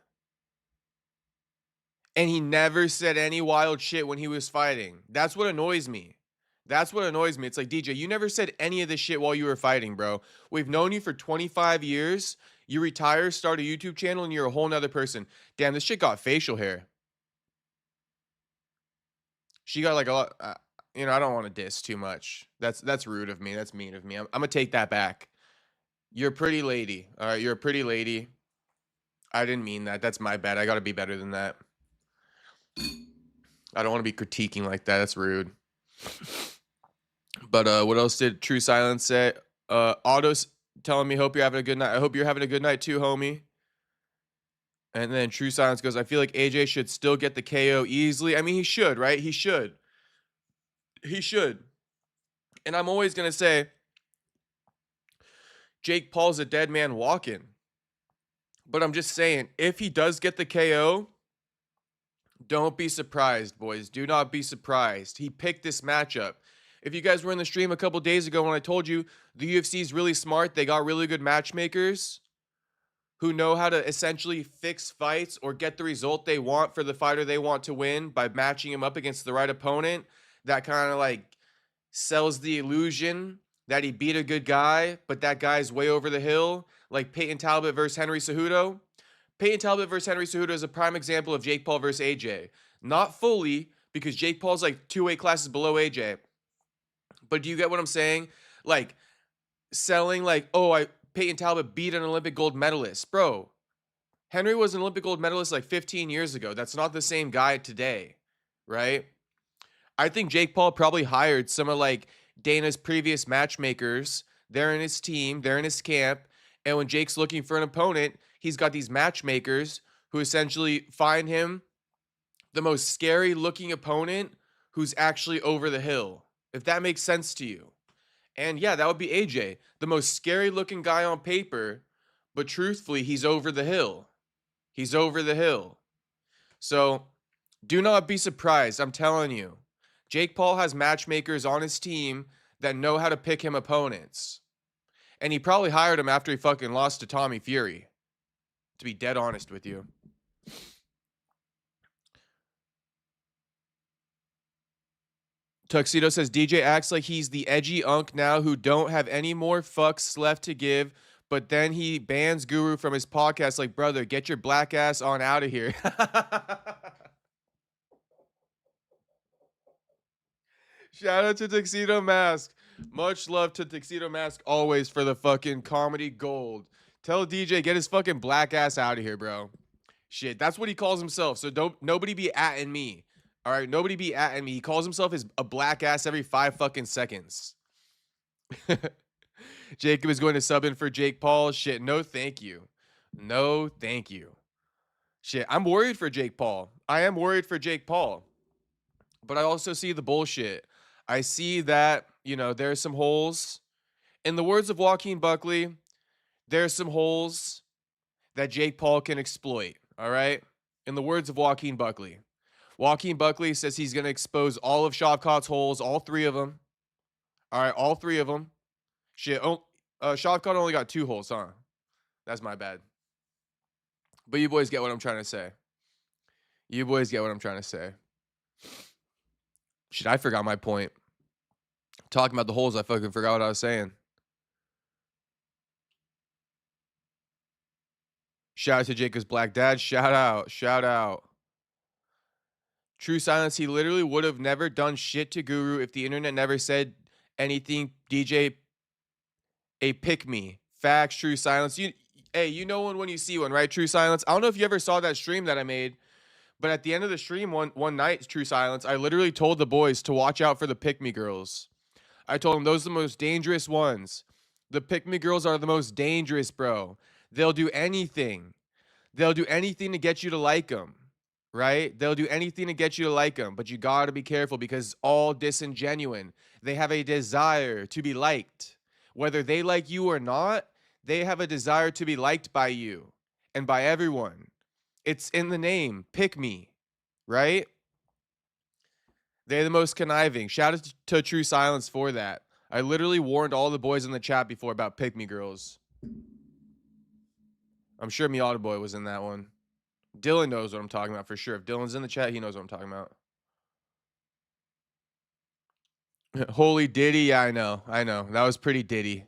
And he never said any wild shit when he was fighting. That's what annoys me. It's like, DJ, you never said any of this shit while you were fighting, bro. We've known you for 25 years. You retire, start a YouTube channel, and you're a whole nother person. Damn, this shit got facial hair. She got like a lot. I don't want to diss too much. That's rude of me. That's mean of me. I'm going to take that back. You're a pretty lady. All right, you're a pretty lady. I didn't mean that. That's my bad. I got to be better than that. I don't want to be critiquing like that. That's rude. But what else did True Silence say? Otto's telling me, hope you're having a good night. I hope you're having a good night too, homie. And then True Silence goes, I feel like AJ should still get the KO easily. I mean, he should, right? He should. And I'm always going to say, Jake Paul's a dead man walking. But I'm just saying, if he does get the KO, don't be surprised, boys. Do not be surprised. He picked this matchup. If you guys were in the stream a couple days ago when I told you the UFC is really smart, they got really good matchmakers who know how to essentially fix fights or get the result they want for the fighter they want to win by matching him up against the right opponent. That kind of like sells the illusion that he beat a good guy, but that guy's way over the hill, like Peyton Talbot versus Henry Cejudo. Peyton Talbot versus Henry Cejudo is a prime example of Jake Paul versus AJ. Not fully, because Jake Paul's like 2 weight classes below AJ. But do you get what I'm saying? Like, selling like, Peyton Talbot beat an Olympic gold medalist. Bro, Henry was an Olympic gold medalist like 15 years ago. That's not the same guy today, right? I think Jake Paul probably hired some of like Dana's previous matchmakers. They're in his team. They're in his camp. And when Jake's looking for an opponent, he's got these matchmakers who essentially find him the most scary looking opponent who's actually over the hill. If that makes sense to you. And yeah, that would be AJ, the most scary looking guy on paper, but truthfully, he's over the hill. He's over the hill. So do not be surprised. I'm telling you, Jake Paul has matchmakers on his team that know how to pick him opponents. And he probably hired him after he fucking lost to Tommy Fury, to be dead honest with you. Tuxedo says DJ acts like he's the edgy unk now who don't have any more fucks left to give, but then he bans Guru from his podcast like, brother, get your black ass on out of here. Shout out to Tuxedo Mask. Much love to Tuxedo Mask always for the fucking comedy gold. Tell DJ, get his fucking black ass out of here, bro. Shit, that's what he calls himself. So don't nobody be atting me. All right, nobody be atting me. He calls himself a black ass every 5 fucking seconds. Jacob is going to sub in for Jake Paul. Shit, no thank you. No thank you. Shit, I'm worried for Jake Paul. I am worried for Jake Paul. But I also see the bullshit. I see that, there's some holes. In the words of Joaquin Buckley, there's some holes that Jake Paul can exploit. All right? In the words of Joaquin Buckley. Joaquin Buckley says he's going to expose all of Shavkat's holes, all 3 of them. All right, all 3 of them. Shit, Shavkat only got 2 holes, huh? That's my bad. But you boys get what I'm trying to say. You boys get what I'm trying to say. Shit, I forgot my point. Talking about the holes, I fucking forgot what I was saying. Shout out to Jacob's Black Dad. Shout out. Shout out. True silence. He literally would have never done shit to Guru if the internet never said anything. DJ, a pick me. Facts. True silence. You know when you see one, right? True silence. I don't know if you ever saw that stream that I made, but at the end of the stream one night, True silence, I literally told the boys to watch out for the pick me girls. I told them those are the most dangerous ones. The pick me girls are the most dangerous, bro. They'll do anything. They'll do anything to get you to like them, right? They'll do anything to get you to like them, but you gotta be careful because it's all disingenuine. They have a desire to be liked. Whether they like you or not, they have a desire to be liked by you and by everyone. It's in the name, pick me, right? They're the most conniving. Shout out to True Silence for that. I literally warned all the boys in the chat before about pick me girls. I'm sure Miata Boy was in that one. Dylan knows what I'm talking about for sure. If Dylan's in the chat, he knows what I'm talking about. Holy Diddy. Yeah, I know. That was pretty Diddy.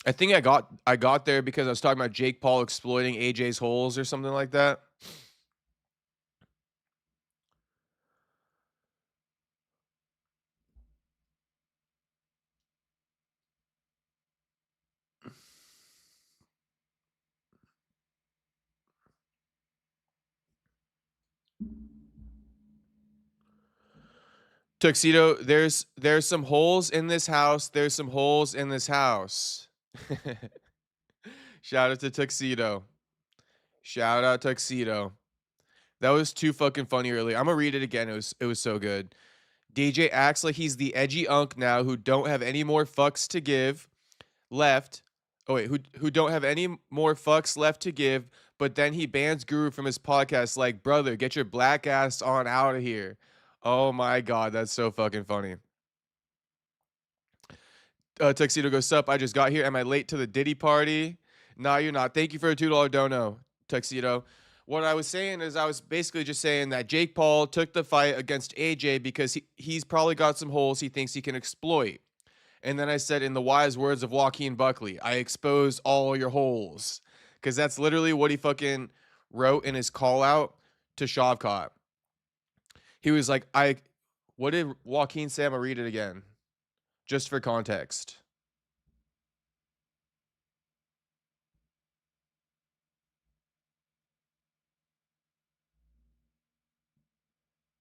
I think I got there because I was talking about Jake Paul exploiting AJ's holes or something like that. Tuxedo, there's some holes in this house. There's some holes in this house. Shout out to Tuxedo. Shout out Tuxedo. That was too fucking funny earlier. I'm gonna read it again. It was so good. DJ acts like he's the edgy unk now who don't have any more fucks to give left. Oh wait, who don't have any more fucks left to give, but then he bans Guru from his podcast like, brother, get your black ass on out of here. Oh my god, that's so fucking funny. Tuxedo goes, sup, I just got here. Am I late to the Diddy party? Nah, you're not. Thank you for a $2 dono, Tuxedo. What I was saying is I was basically just saying that Jake Paul took the fight against AJ because he's probably got some holes he thinks he can exploit. And then I said, in the wise words of Joaquin Buckley, I expose all your holes. Because that's literally what he fucking wrote in his call out to Shavkat. He was like, what did Joaquin say? I'm going to read it again, just for context.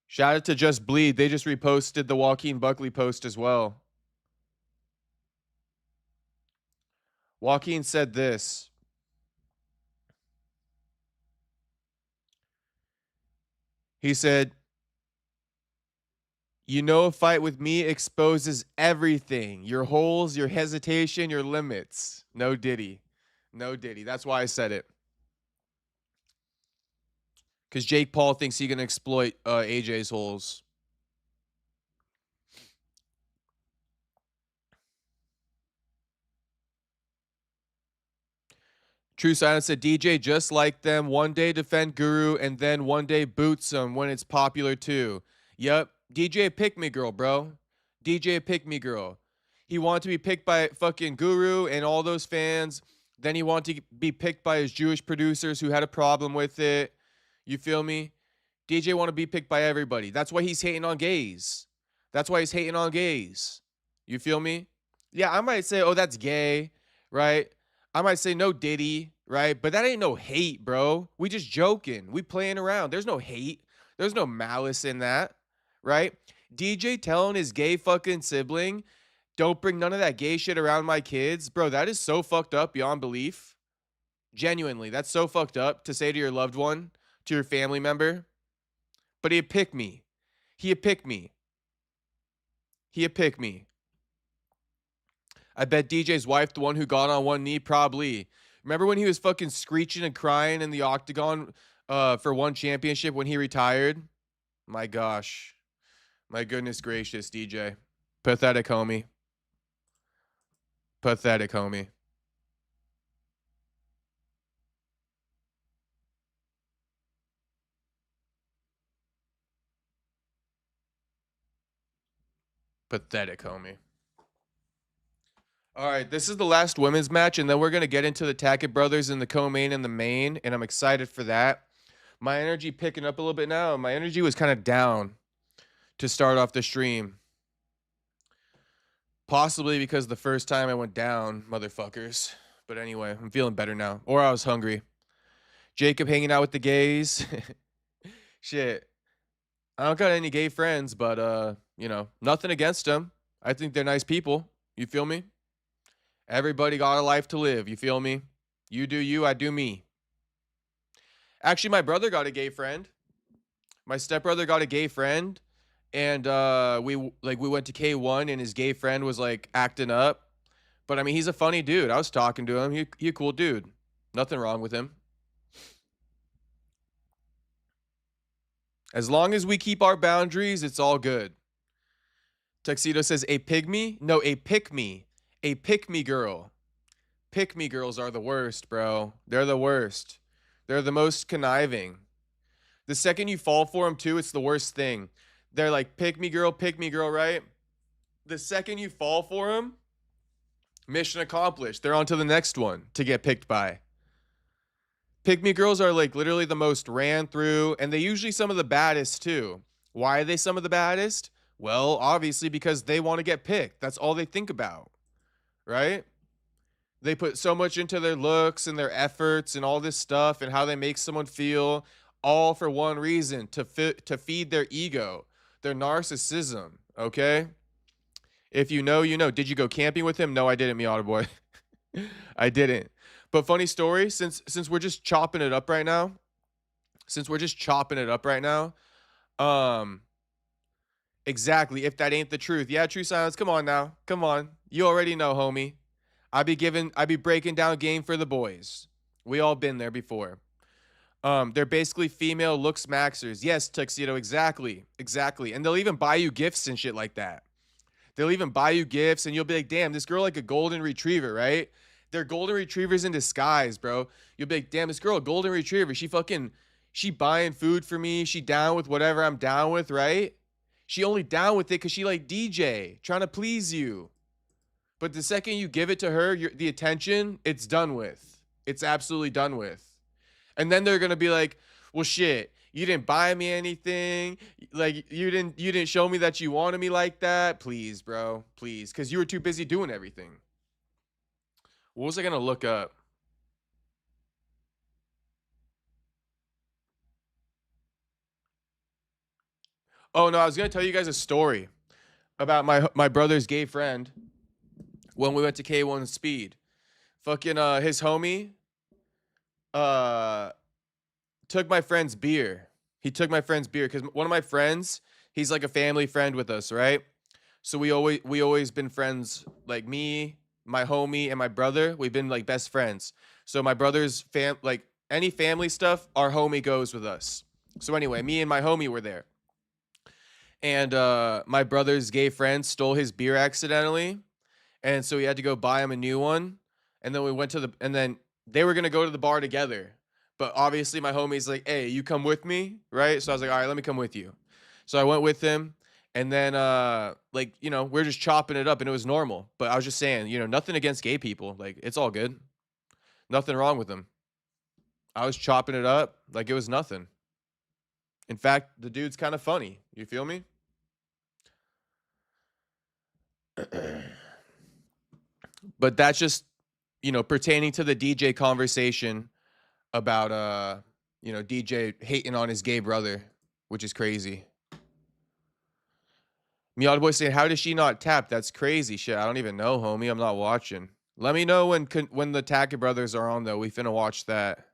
Shout out to Just Bleed. They just reposted the Joaquin Buckley post as well. Joaquin said this. He said, "You know, a fight with me exposes everything. Your holes, your hesitation, your limits." No Diddy. No Diddy. That's why I said it. Because Jake Paul thinks he can exploit AJ's holes. True Silence said, DJ just like them. One day defend Guru and then one day boots him when it's popular too. Yep. DJ pick me girl, bro. DJ pick me girl. He wanted to be picked by fucking Guru and all those fans. Then he wanted to be picked by his Jewish producers who had a problem with it. You feel me? DJ want to be picked by everybody. That's why he's hating on gays. That's why he's hating on gays. You feel me? Yeah, I might say, oh, that's gay, right? I might say no Diddy, right? But that ain't no hate, bro. We just joking. We playing around. There's no hate. There's no malice in that, right? DJ telling his gay fucking sibling, don't bring none of that gay shit around my kids. Bro, that is so fucked up beyond belief. Genuinely, that's so fucked up to say to your loved one, to your family member. But he'd pick me. He'd pick me. He'd pick me. I bet DJ's wife, the one who got on one knee, probably. Remember when he was fucking screeching and crying in the octagon for one championship when he retired? My gosh. My goodness gracious, DJ. Pathetic, homie. Pathetic, homie. Pathetic, homie. All right, this is the last women's match, and then we're going to get into the Tackett brothers in the co-main and the main, and I'm excited for that. My energy picking up a little bit now. My energy was kind of down to start off the stream. Possibly because the first time I went down, motherfuckers. But anyway, I'm feeling better now. Or I was hungry. Jacob hanging out with the gays. Shit. I don't got any gay friends, but, you know, nothing against them. I think they're nice people. You feel me? Everybody got a life to live. You feel me? You do you, I do me. Actually, my brother got a gay friend. My stepbrother got a gay friend. And we went to K1 and his gay friend was like acting up. But I mean, he's a funny dude. I was talking to him. He a cool dude. Nothing wrong with him. As long as we keep our boundaries, it's all good. Tuxedo says, a pygmy? No, a pick-me. A pick-me girl. Pick-me girls are the worst, bro. They're the worst. They're the most conniving. The second you fall for them, too, it's the worst thing. They're like, pick me girl, right? The second you fall for them, mission accomplished. They're on to the next one to get picked by. Pick me girls are like literally the most ran through, and they usually some of the baddest too. Why are they some of the baddest? Well, obviously because they want to get picked. That's all they think about, right? They put so much into their looks and their efforts and all this stuff and how they make someone feel, all for one reason, to feed their ego, their narcissism, okay? If you know, you know. Did you go camping with him? No, I didn't, Miata boy. I didn't. But funny story, since we're just chopping it up right now, exactly, if that ain't the truth. Yeah, True Silence, come on now. Come on. You already know, homie. I be breaking down game for the boys. We all been there before. They're basically female looks maxers. Yes, Tuxedo, exactly. And they'll even buy you gifts and shit like that. They'll even buy you gifts and you'll be like, damn, this girl like a golden retriever, right? They're golden retrievers in disguise, bro. You'll be like, damn, this girl, a golden retriever. She buying food for me. She down with whatever I'm down with, right? She only down with it because she like DJ, trying to please you. But the second you give it to her, the attention, it's done with. It's absolutely done with. And then they're going to be like, well, shit, you didn't buy me anything. Like, you didn't show me that you wanted me like that. Please, bro, please. Because you were too busy doing everything. What was I going to look up? Oh, no, I was going to tell you guys a story about my brother's gay friend when we went to K1 Speed. Fucking his homie took my friend's beer. He took my friend's beer because one of my friends, he's like a family friend with us, right? So we always been friends, like me, my homie, and my brother. We've been like best friends. So my brother's like any family stuff, our homie goes with us. So anyway, me and my homie were there. And my brother's gay friend stole his beer accidentally. And so he had to go buy him a new one. And then we went to and then they were gonna go to the bar together. But obviously my homie's like, hey, you come with me, right? So I was like, all right, let me come with you. So I went with him. And then like, we're just chopping it up and it was normal. But I was just saying, nothing against gay people. Like, it's all good. Nothing wrong with them. I was chopping it up like it was nothing. In fact, the dude's kind of funny. You feel me? But that's just, pertaining to the DJ conversation about DJ hating on his gay brother, which is crazy. Miata Boy saying, how does she not tap? That's crazy shit. I don't even know, homie. I'm not watching. Let me know when the Tackett brothers are on though. We finna watch that.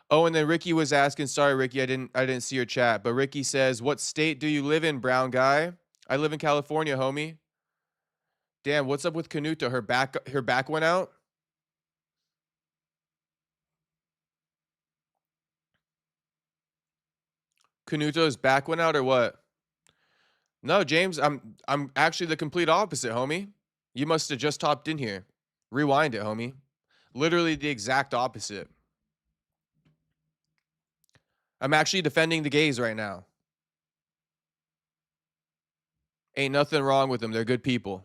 Oh, and then Ricky was asking, sorry Ricky, I didn't see your chat, but Ricky says, what state do you live in, brown guy? I live in California, homie. Damn, what's up with Canuta? Her back went out? Canuta's back went out or what? No, James, I'm actually the complete opposite, homie. You must have just hopped in here. Rewind it, homie. Literally the exact opposite. I'm actually defending the gays right now. Ain't nothing wrong with them. They're good people.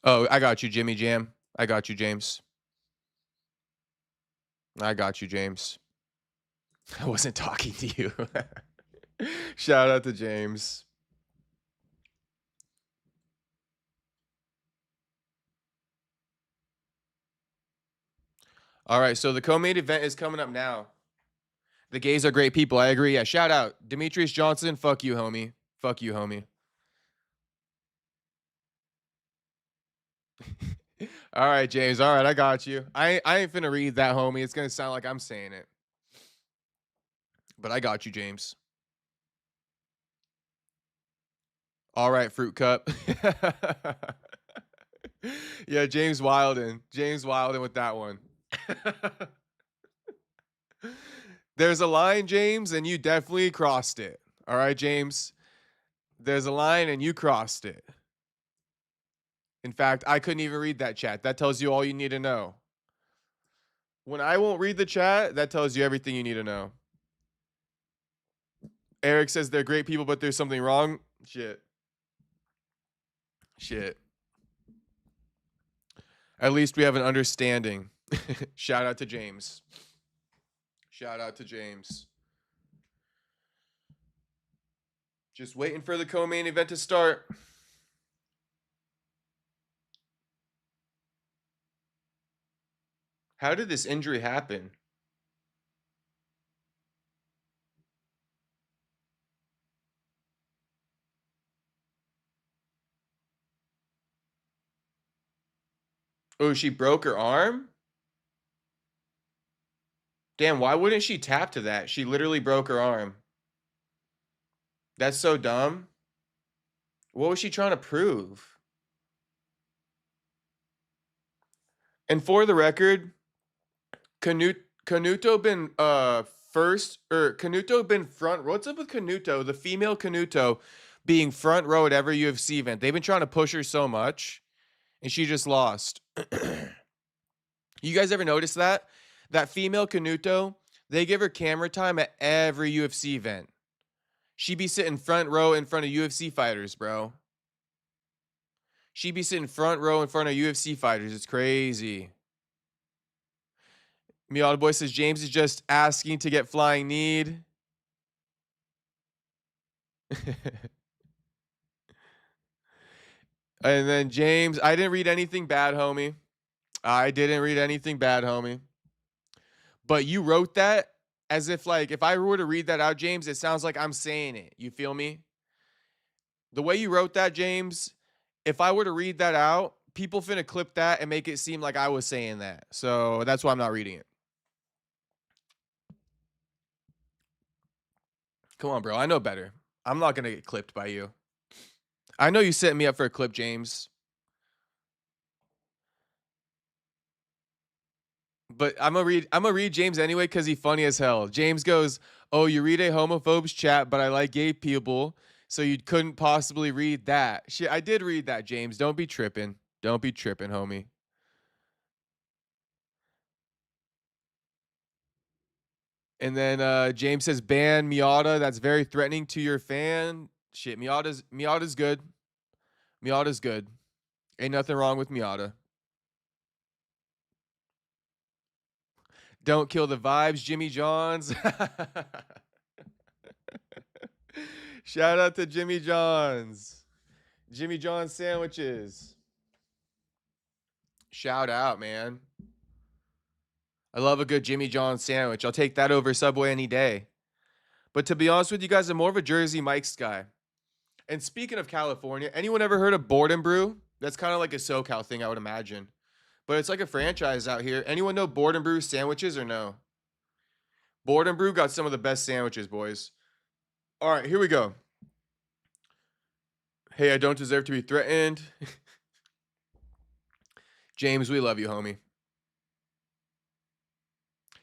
Oh, I got you, Jimmy Jam. I got you, James. I got you, James. I wasn't talking to you. Shout out to James. All right, so the co-main event is coming up now. The gays are great people. I agree. Yeah, shout out. Demetrius Johnson, fuck you, homie. Fuck you, homie. All right, James. All right, I got you. I ain't finna read that, homie. It's gonna sound like I'm saying it. But I got you, James. All right, Fruit Cup. Yeah, James Wilden. James Wilden with that one. There's a line, James, and you definitely crossed it. All right, James. There's a line and you crossed it. In fact, I couldn't even read that chat. That tells you all you need to know. When I won't read the chat, that tells you everything you need to know. Eric says they're great people, but there's something wrong. Shit. At least we have an understanding. Shout out to James. Shout out to James. Just waiting for the co-main event to start. How did this injury happen? Oh, she broke her arm? Damn, why wouldn't she tap to that? She literally broke her arm. That's so dumb. What was she trying to prove? And for the record, Canuto been first or Canuto been front. What's up with Canuto? The female Canuto being front row at every UFC event. They've been trying to push her so much, and she just lost. You guys ever notice that? That female Canuto, they give her camera time at every UFC event. She be sitting front row in front of UFC fighters, bro. She be sitting front row in front of UFC fighters. It's crazy. Miata Boy says James is just asking to get flying need. And then James, I didn't read anything bad, homie. I didn't read anything bad, homie. But you wrote that as if, like, if I were to read that out, James, it sounds like I'm saying it. You feel me? The way you wrote that, James, if I were to read that out, people finna clip that and make it seem like I was saying that. So that's why I'm not reading it. Come on, bro. I know better. I'm not gonna get clipped by you. I know you set me up for a clip, James. But I'm gonna read James anyway because he's funny as hell. James goes, "Oh, you read a homophobe's chat, but I like gay people, so you couldn't possibly read that." Shit, I did read that, James. Don't be tripping. Don't be tripping, homie. And then James says, "Ban Miata. That's very threatening to your fan." Shit, Miata's good. Miata's good. Ain't nothing wrong with Miata. Don't kill the vibes, Jimmy Johns. Shout out to Jimmy John's. Jimmy John's sandwiches. Shout out, man. I love a good Jimmy John's sandwich. I'll take that over Subway any day. But to be honest with you guys, I'm more of a Jersey Mike's guy. And speaking of California, anyone ever heard of Board and Brew? That's kind of like a SoCal thing, I would imagine. But it's like a franchise out here. Anyone know Board and Brew sandwiches or no? Board and Brew got some of the best sandwiches, boys. All right, here we go. Hey, I don't deserve to be threatened. James, we love you, homie.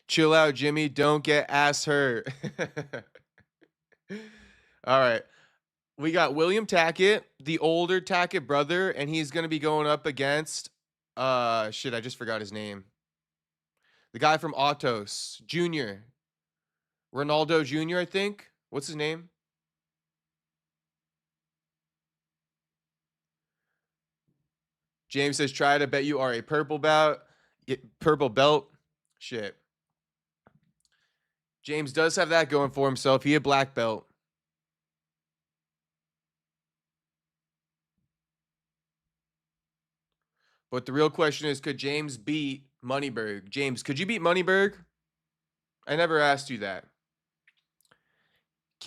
Chill out, Jimmy. Don't get ass hurt. All right. We got William Tackett, the older Tackett brother, and he's going to be going up against shit, I just forgot his name. The guy from Autos, Jr. Ronaldo Jr., I think. What's his name? James says, try to bet you are a purple belt. Shit. James does have that going for himself. He a black belt. But the real question is, could James beat Moneyberg? James, could you beat Moneyberg? I never asked you that.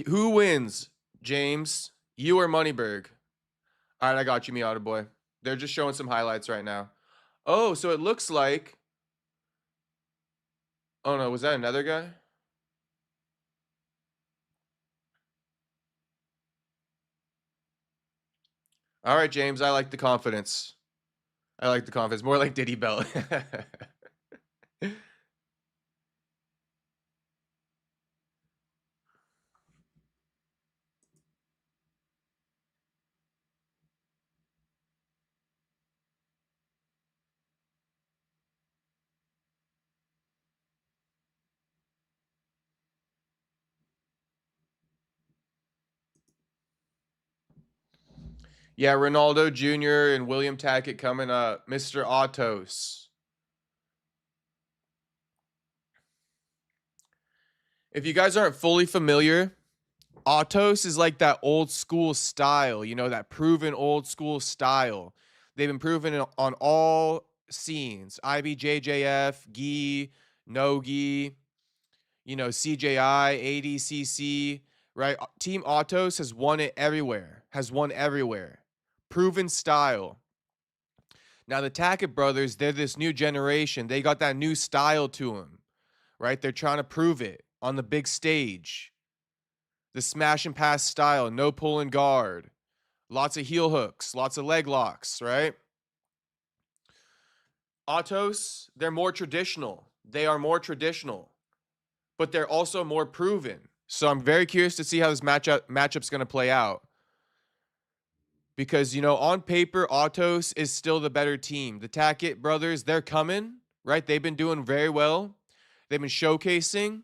Who wins, James? You or Moneyberg? All right, I got you, Miata boy. They're just showing some highlights right now. Oh, so it looks like... Oh, no, was that another guy? All right, James, I like the confidence. I like the confidence. More like Diddy Belt. Yeah, Ronaldo Jr. and William Tackett coming up. Mr. Autos. If you guys aren't fully familiar, Autos is like that old school style, you know, that proven old school style. They've been proven on all scenes. IBJJF, gi, no gi, you know, CJI, ADCC, right? Team Autos has won it everywhere. Has won everywhere. Proven style. Now the Tackett brothers, they're this new generation. They got that new style to them, right? They're trying to prove it on the big stage. The smash and pass style, no pull and guard, lots of heel hooks, lots of leg locks, right? Autos, they're more traditional. They are more traditional, but they're also more proven. So I'm very curious to see how this matchup's going to play out. Because, you know, on paper, Autos is still the better team. The Tackett brothers, they're coming, right? They've been doing very well. They've been showcasing.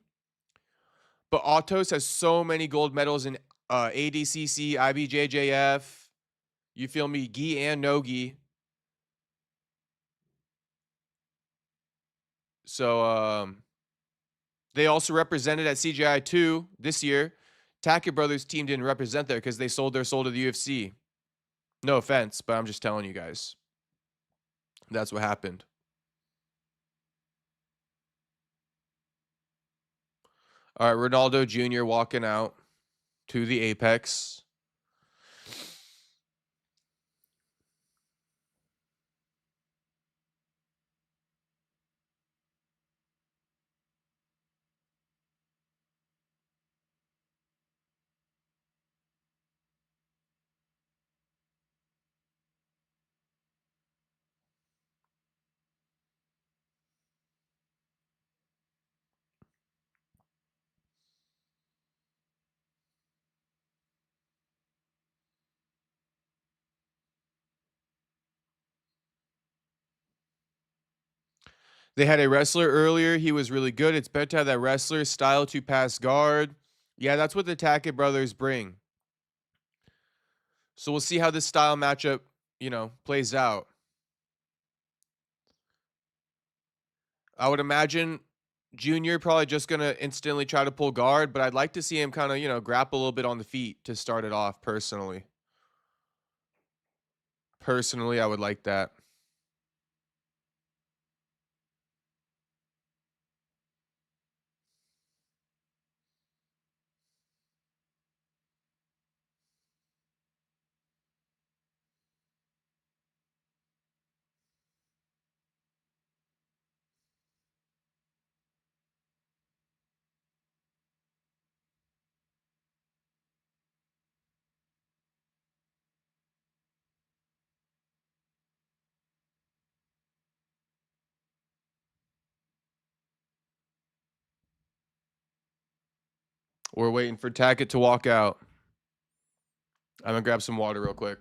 But Autos has so many gold medals in ADCC, IBJJF. You feel me? Gi and no gi. So they also represented at CGI 2 this year. Tackett Brothers team didn't represent there because they sold their soul to the UFC. No offense, but I'm just telling you guys. That's what happened. All right, Ronaldo Jr. walking out to the apex. They had a wrestler earlier. He was really good. It's better to have that wrestler style to pass guard. Yeah, that's what the Tackett brothers bring. So we'll see how this style matchup, plays out. I would imagine Junior probably just going to instantly try to pull guard, but I'd like to see him kind of, grapple a little bit on the feet to start it off personally. Personally, I would like that. We're waiting for Tackett to walk out. I'm going to grab some water real quick.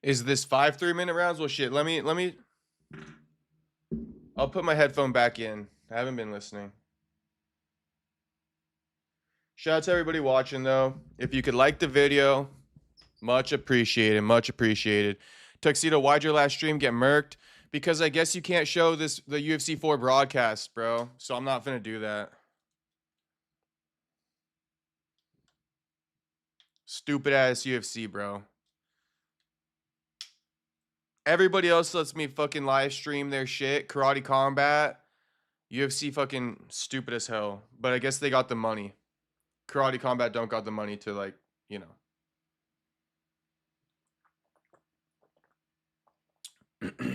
Is this 5 3-minute rounds? Well, shit. Let me. I'll put my headphone back in. I haven't been listening. Shout out to everybody watching, though. If you could like the video, much appreciated. Much appreciated. Tuxedo, why'd your last stream get murked? Because I guess you can't show the UFC 4 broadcast, bro. So I'm not gonna do that. Stupid ass UFC, bro. Everybody else lets me fucking live stream their shit. Karate Combat. UFC fucking stupid as hell. But I guess they got the money. Karate Combat don't got the money to, like, you know. But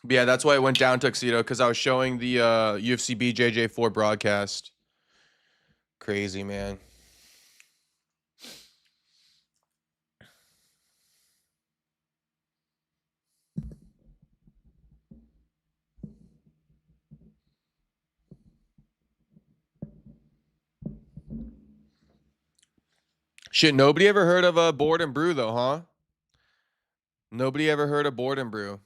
yeah, that's why it went down, Tuxedo, because I was showing the UFC BJJ 4 broadcast. Crazy, man. Shit, nobody ever heard of a Board and Brew, though, huh? Nobody ever heard of Board and Brew.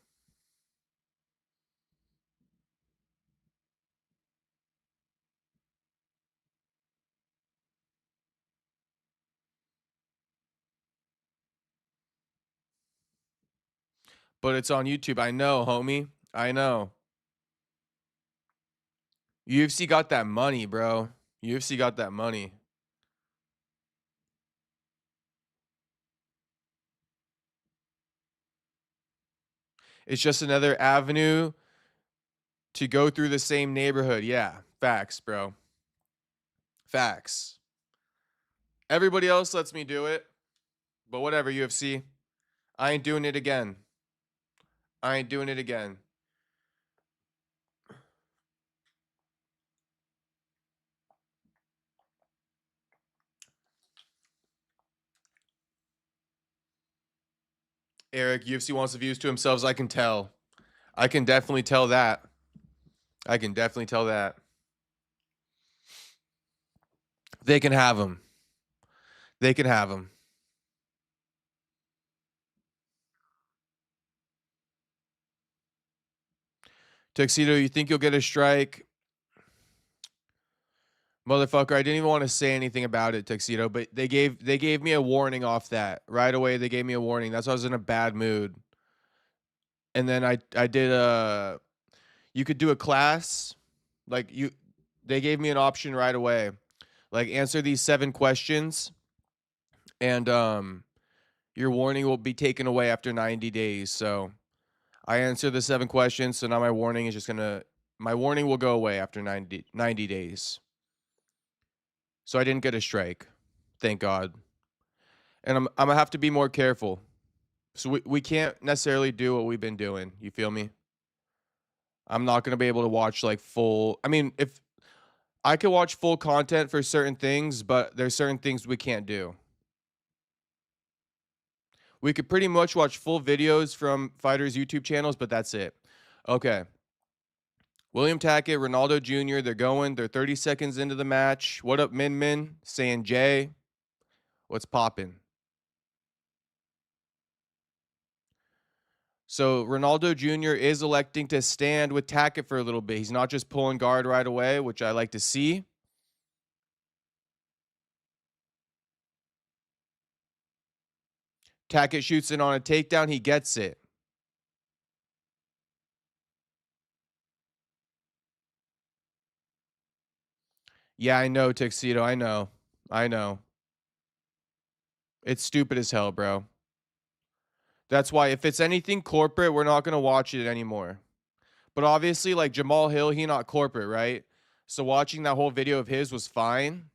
But it's on YouTube. I know, homie. I know. UFC got that money, bro. UFC got that money. It's just another avenue to go through the same neighborhood. Yeah, facts, bro. Facts. Everybody else lets me do it. But whatever, UFC. I ain't doing it again. I ain't doing it again. Eric, UFC wants the views to themselves. I can tell. I can definitely tell that. I can definitely tell that. They can have them. They can have them. Tuxedo, you think you'll get a strike? Motherfucker, I didn't even want to say anything about it, Tuxedo, but they gave me a warning off that. Right away, they gave me a warning. That's why I was in a bad mood. And then I did you could do a class. Like they gave me an option right away. Like answer these 7 questions and your warning will be taken away after 90 days. So I answered the 7 questions, so now my warning is just my warning will go away after 90 days. So I didn't get a strike. Thank God. And I'm gonna have to be more careful. So we can't necessarily do what we've been doing. You feel me? I'm not gonna be able to watch like full. I mean, if I could watch full content for certain things, but there's certain things we can't do. We could pretty much watch full videos from fighters' YouTube channels, but that's it. Okay. William Tackett, Ronaldo Jr., they're 30 seconds into the match. What up, Min Min? Saying Jay. What's poppin'? So Ronaldo Jr. is electing to stand with Tackett for a little bit. He's not just pulling guard right away, which I like to see. Tackett shoots in on a takedown. He gets it. Yeah, I know, Tuxedo. I know. I know. It's stupid as hell, bro. That's why if it's anything corporate, we're not going to watch it anymore. But obviously, like Jamal Hill, he not corporate, right? So watching that whole video of his was fine.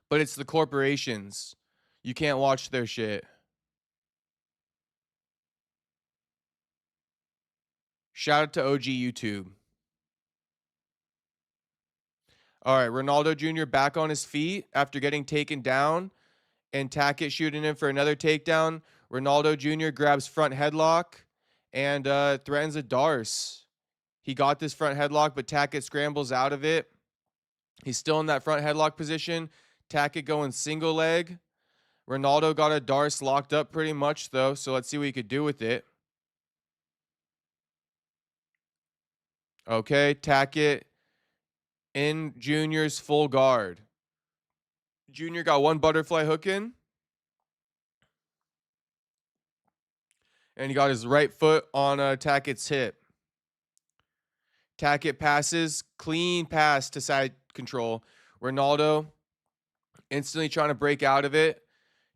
But it's the corporations. You can't watch their shit. Shout out to OG YouTube. All right, Ronaldo Jr. back on his feet after getting taken down and Tackett shooting in for another takedown. Ronaldo Jr. grabs front headlock and threatens a Darce. He got this front headlock, but Tackett scrambles out of it. He's still in that front headlock position. Tackett going single leg. Ronaldo got a Darce locked up pretty much, though, so let's see what he could do with it. Okay, Tackett in Junior's full guard. Junior got one butterfly hook in. And he got his right foot on Tackett's hip. Tackett passes, clean pass to side control. Ronaldo instantly trying to break out of it.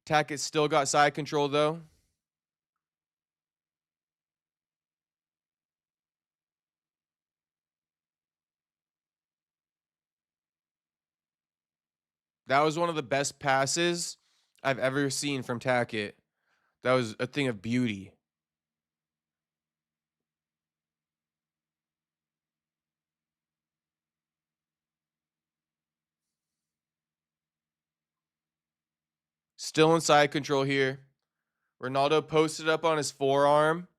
Tackett still got side control, though. That was one of the best passes I've ever seen from Tackett. That was a thing of beauty. Still in side control here. Ronaldo posted up on his forearm.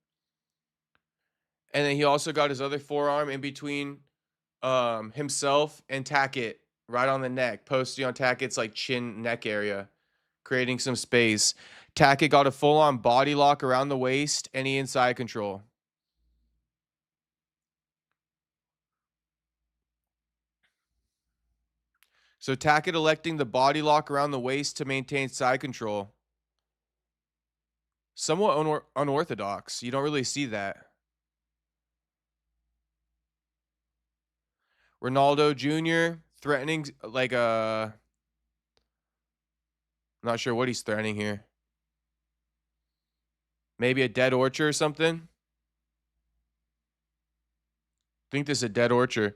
And then he also got his other forearm in between himself and Tackett right on the neck, posting on Tackett's like chin neck area, creating some space. Tackett got a full-on body lock around the waist and he inside control. So Tackett electing the body lock around the waist to maintain side control. Somewhat unorthodox. You don't really see that. Ronaldo Jr. threatening like I'm not sure what he's threatening here. Maybe a dead orchard or something. I think this is a dead orchard.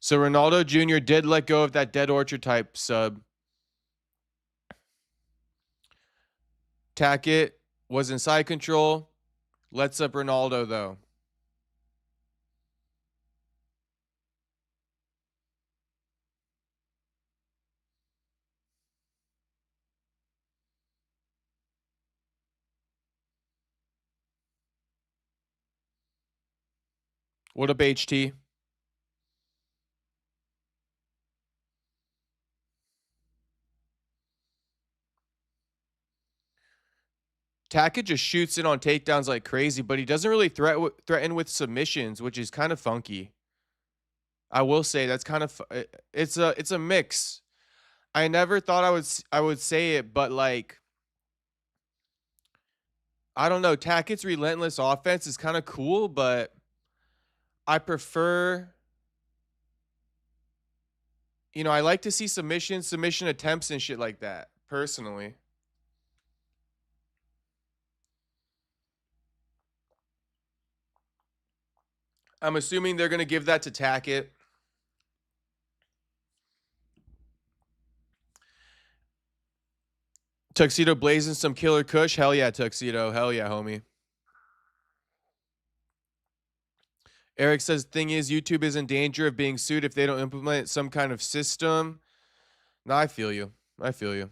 So Ronaldo Jr. did let go of that dead orchard type sub. Tackett was in side control. Lets up Ronaldo though. What up, HT? Tackett just shoots in on takedowns like crazy, but he doesn't really threaten with submissions, which is kind of funky. I will say that's kind of it's a mix. I never thought I would say it, but like I don't know, Tackett's relentless offense is kind of cool, but I prefer, I like to see submission attempts and shit like that, personally. I'm assuming they're going to give that to Tackett. Tuxedo blazing some killer kush. Hell yeah, Tuxedo. Hell yeah, homie. Eric says, thing is, YouTube is in danger of being sued if they don't implement some kind of system. No, I feel you. I feel you.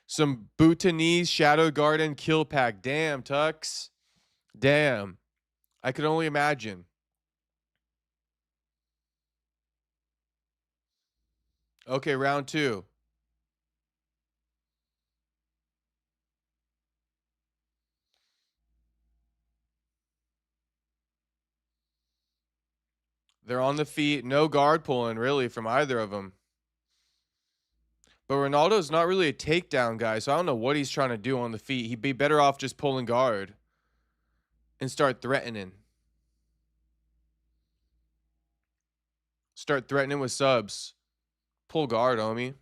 Some Bhutanese Shadow Garden kill pack. Damn, Tux. Damn. I could only imagine. Okay, round 2. They're on the feet. No guard pulling, really, from either of them. But Ronaldo's not really a takedown guy, so I don't know what he's trying to do on the feet. He'd be better off just pulling guard and start threatening. Start threatening with subs. Pull guard, homie.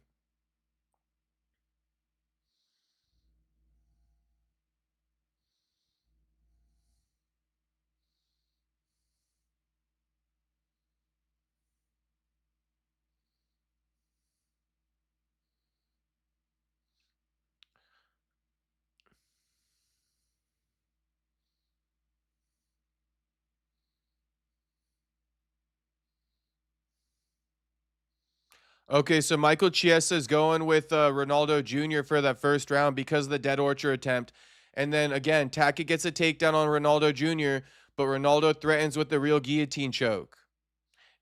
Okay, so Michael Chiesa is going with Ronaldo Jr. for that first round because of the dead orchard attempt. And then again, Tackett gets a takedown on Ronaldo Jr., but Ronaldo threatens with the real guillotine choke.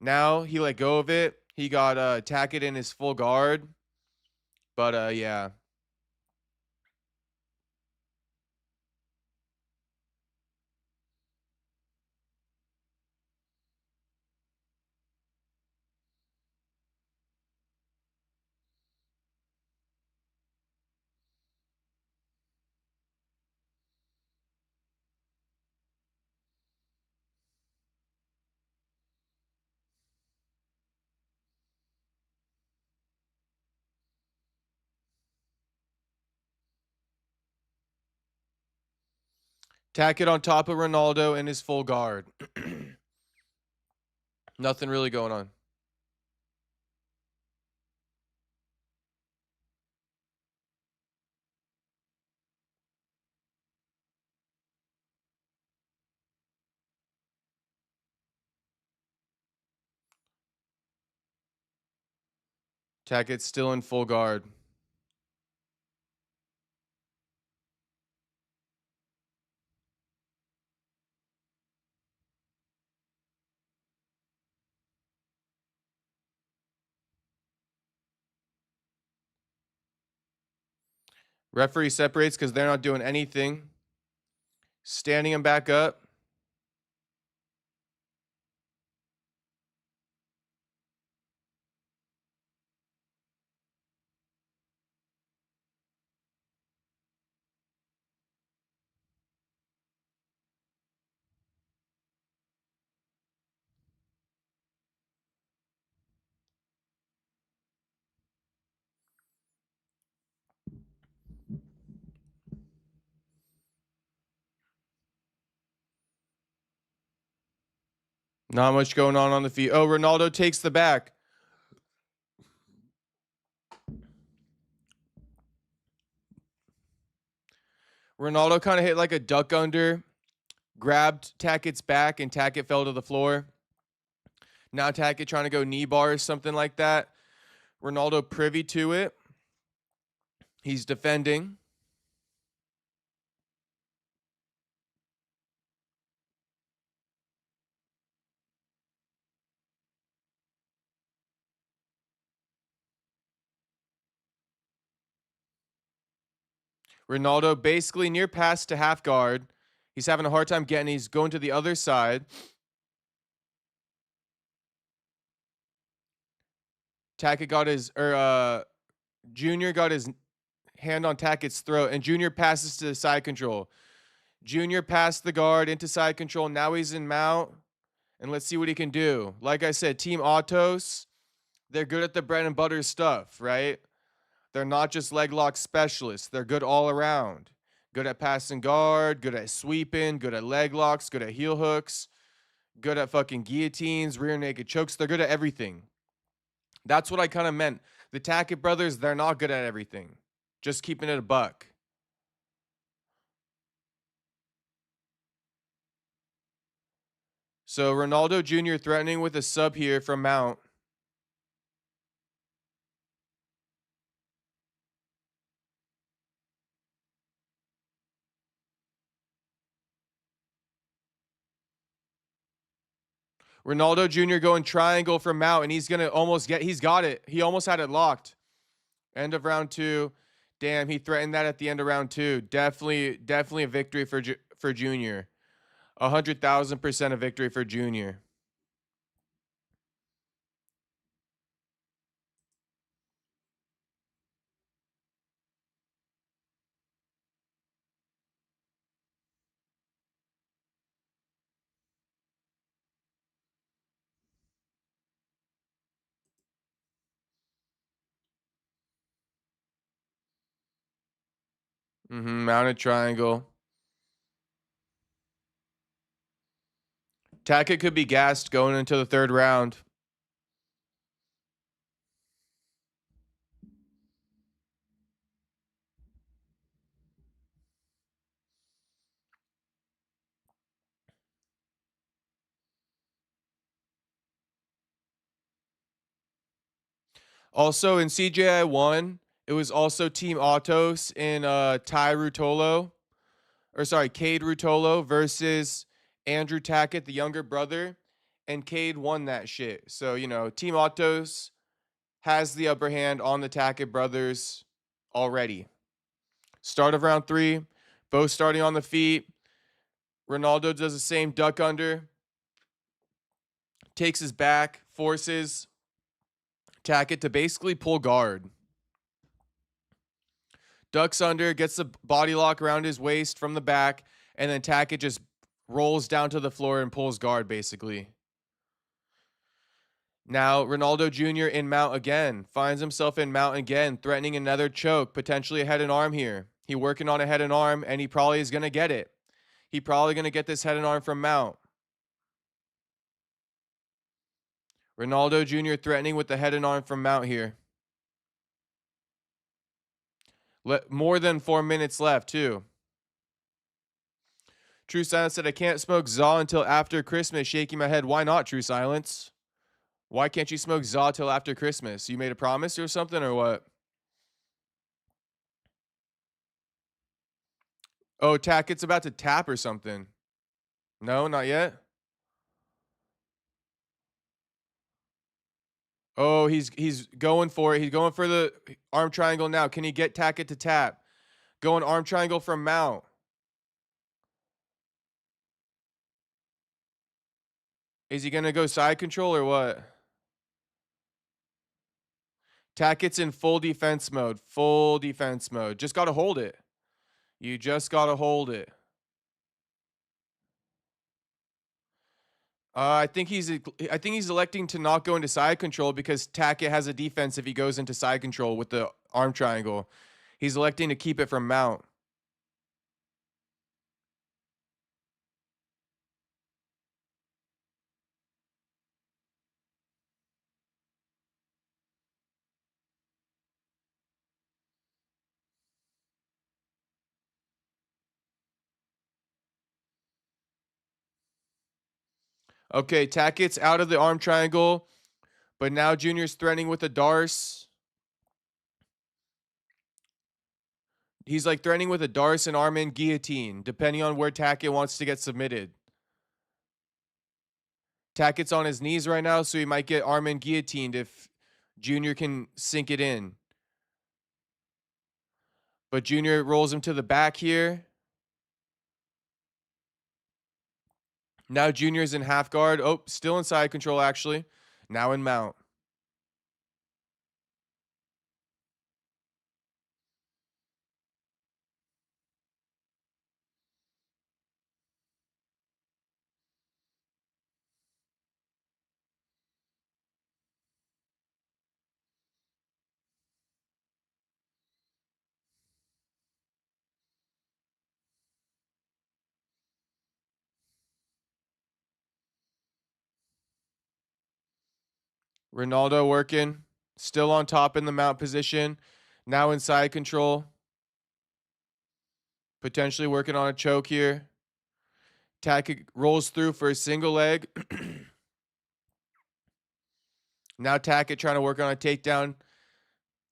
Now he let go of it. He got Tackett in his full guard. But yeah. Tackett on top of Ronaldo in his full guard. Nothing really going on. Tackett's still in full guard. Referee separates because they're not doing anything. Standing him back up. Not much going on the feet. Oh, Ronaldo takes the back. Ronaldo kind of hit like a duck under, grabbed Tackett's back, and Tackett fell to the floor. Now Tackett trying to go knee bar or something like that. Ronaldo privy to it. He's defending. Ronaldo basically near pass to half guard. He's having a hard time getting. He's going to the other side. Tackett got his, Junior got his hand on Tackett's throat, and Junior passes to the side control. Junior passed the guard into side control. Now he's in mount, and let's see what he can do. Like I said, Team Autos, they're good at the bread and butter stuff, right? They're not just leg lock specialists. They're good all around. Good at passing guard, good at sweeping, good at leg locks, good at heel hooks, good at fucking guillotines, rear naked chokes. They're good at everything. That's what I kind of meant. The Tackett brothers, they're not good at everything. Just keeping it a buck. So Ronaldo Jr. threatening with a sub here from Mount. Ronaldo Jr. going triangle from Mount, and he's going to almost get, he's got it. He almost had it locked. End of round two. Damn, he threatened that at the end of round two. Definitely a victory for Junior. 100,000% a victory for Junior. Mounted triangle. Tackett could be gassed going into the third round. Also in CJI 1, it was also Team Autos in Ty Rutolo. Or sorry, Cade Rutolo versus Andrew Tackett, the younger brother. And Cade won that shit. So, you know, Team Autos has the upper hand on the Tackett brothers already. Start of round three, both starting on the feet. Ronaldo does the same duck under, takes his back, forces Tackett to basically pull guard. Ducks under, gets the body lock around his waist from the back, and then Tackett just rolls down to the floor and pulls guard, basically. Now, Ronaldo Jr. in mount again, finds himself in mount again, threatening another choke, potentially a head and arm here. He working on a head and arm, and he probably is going to get it. He probably going to get this head and arm from mount. Ronaldo Jr. threatening with the head and arm from mount here. More than 4 minutes left, too. True Silence said, I can't smoke Zaw until after Christmas. Shaking my head. Why not, True Silence? Why can't you smoke Zaw till after Christmas? You made a promise or something, or what? Oh, Tackett's about to tap or something. No, not yet. Oh, he's going for it. He's going for the arm triangle now. Can he get Tackett to tap? Going arm triangle from Mount. Is he going to go side control or what? Tackett's in full defense mode. Full defense mode. Just got to hold it. You just got to hold it. I think he's electing to not go into side control because Tackett has a defense if he goes into side control with the arm triangle. He's electing to keep it from Mount. Okay, Tackett's out of the arm triangle, but now Junior's threatening with a Darce. He's like threatening with a Darce and arm in guillotine, depending on where Tackett wants to get submitted. Tackett's on his knees right now, so he might get arm in guillotined if Junior can sink it in. But Junior rolls him to the back here. Now Junior's in half guard. Oh, still in side control, actually. Now in mount. Ronaldo working. Still on top in the mount position. Now in side control. Potentially working on a choke here. Tackett rolls through for a single leg. Now Tackett trying to work on a takedown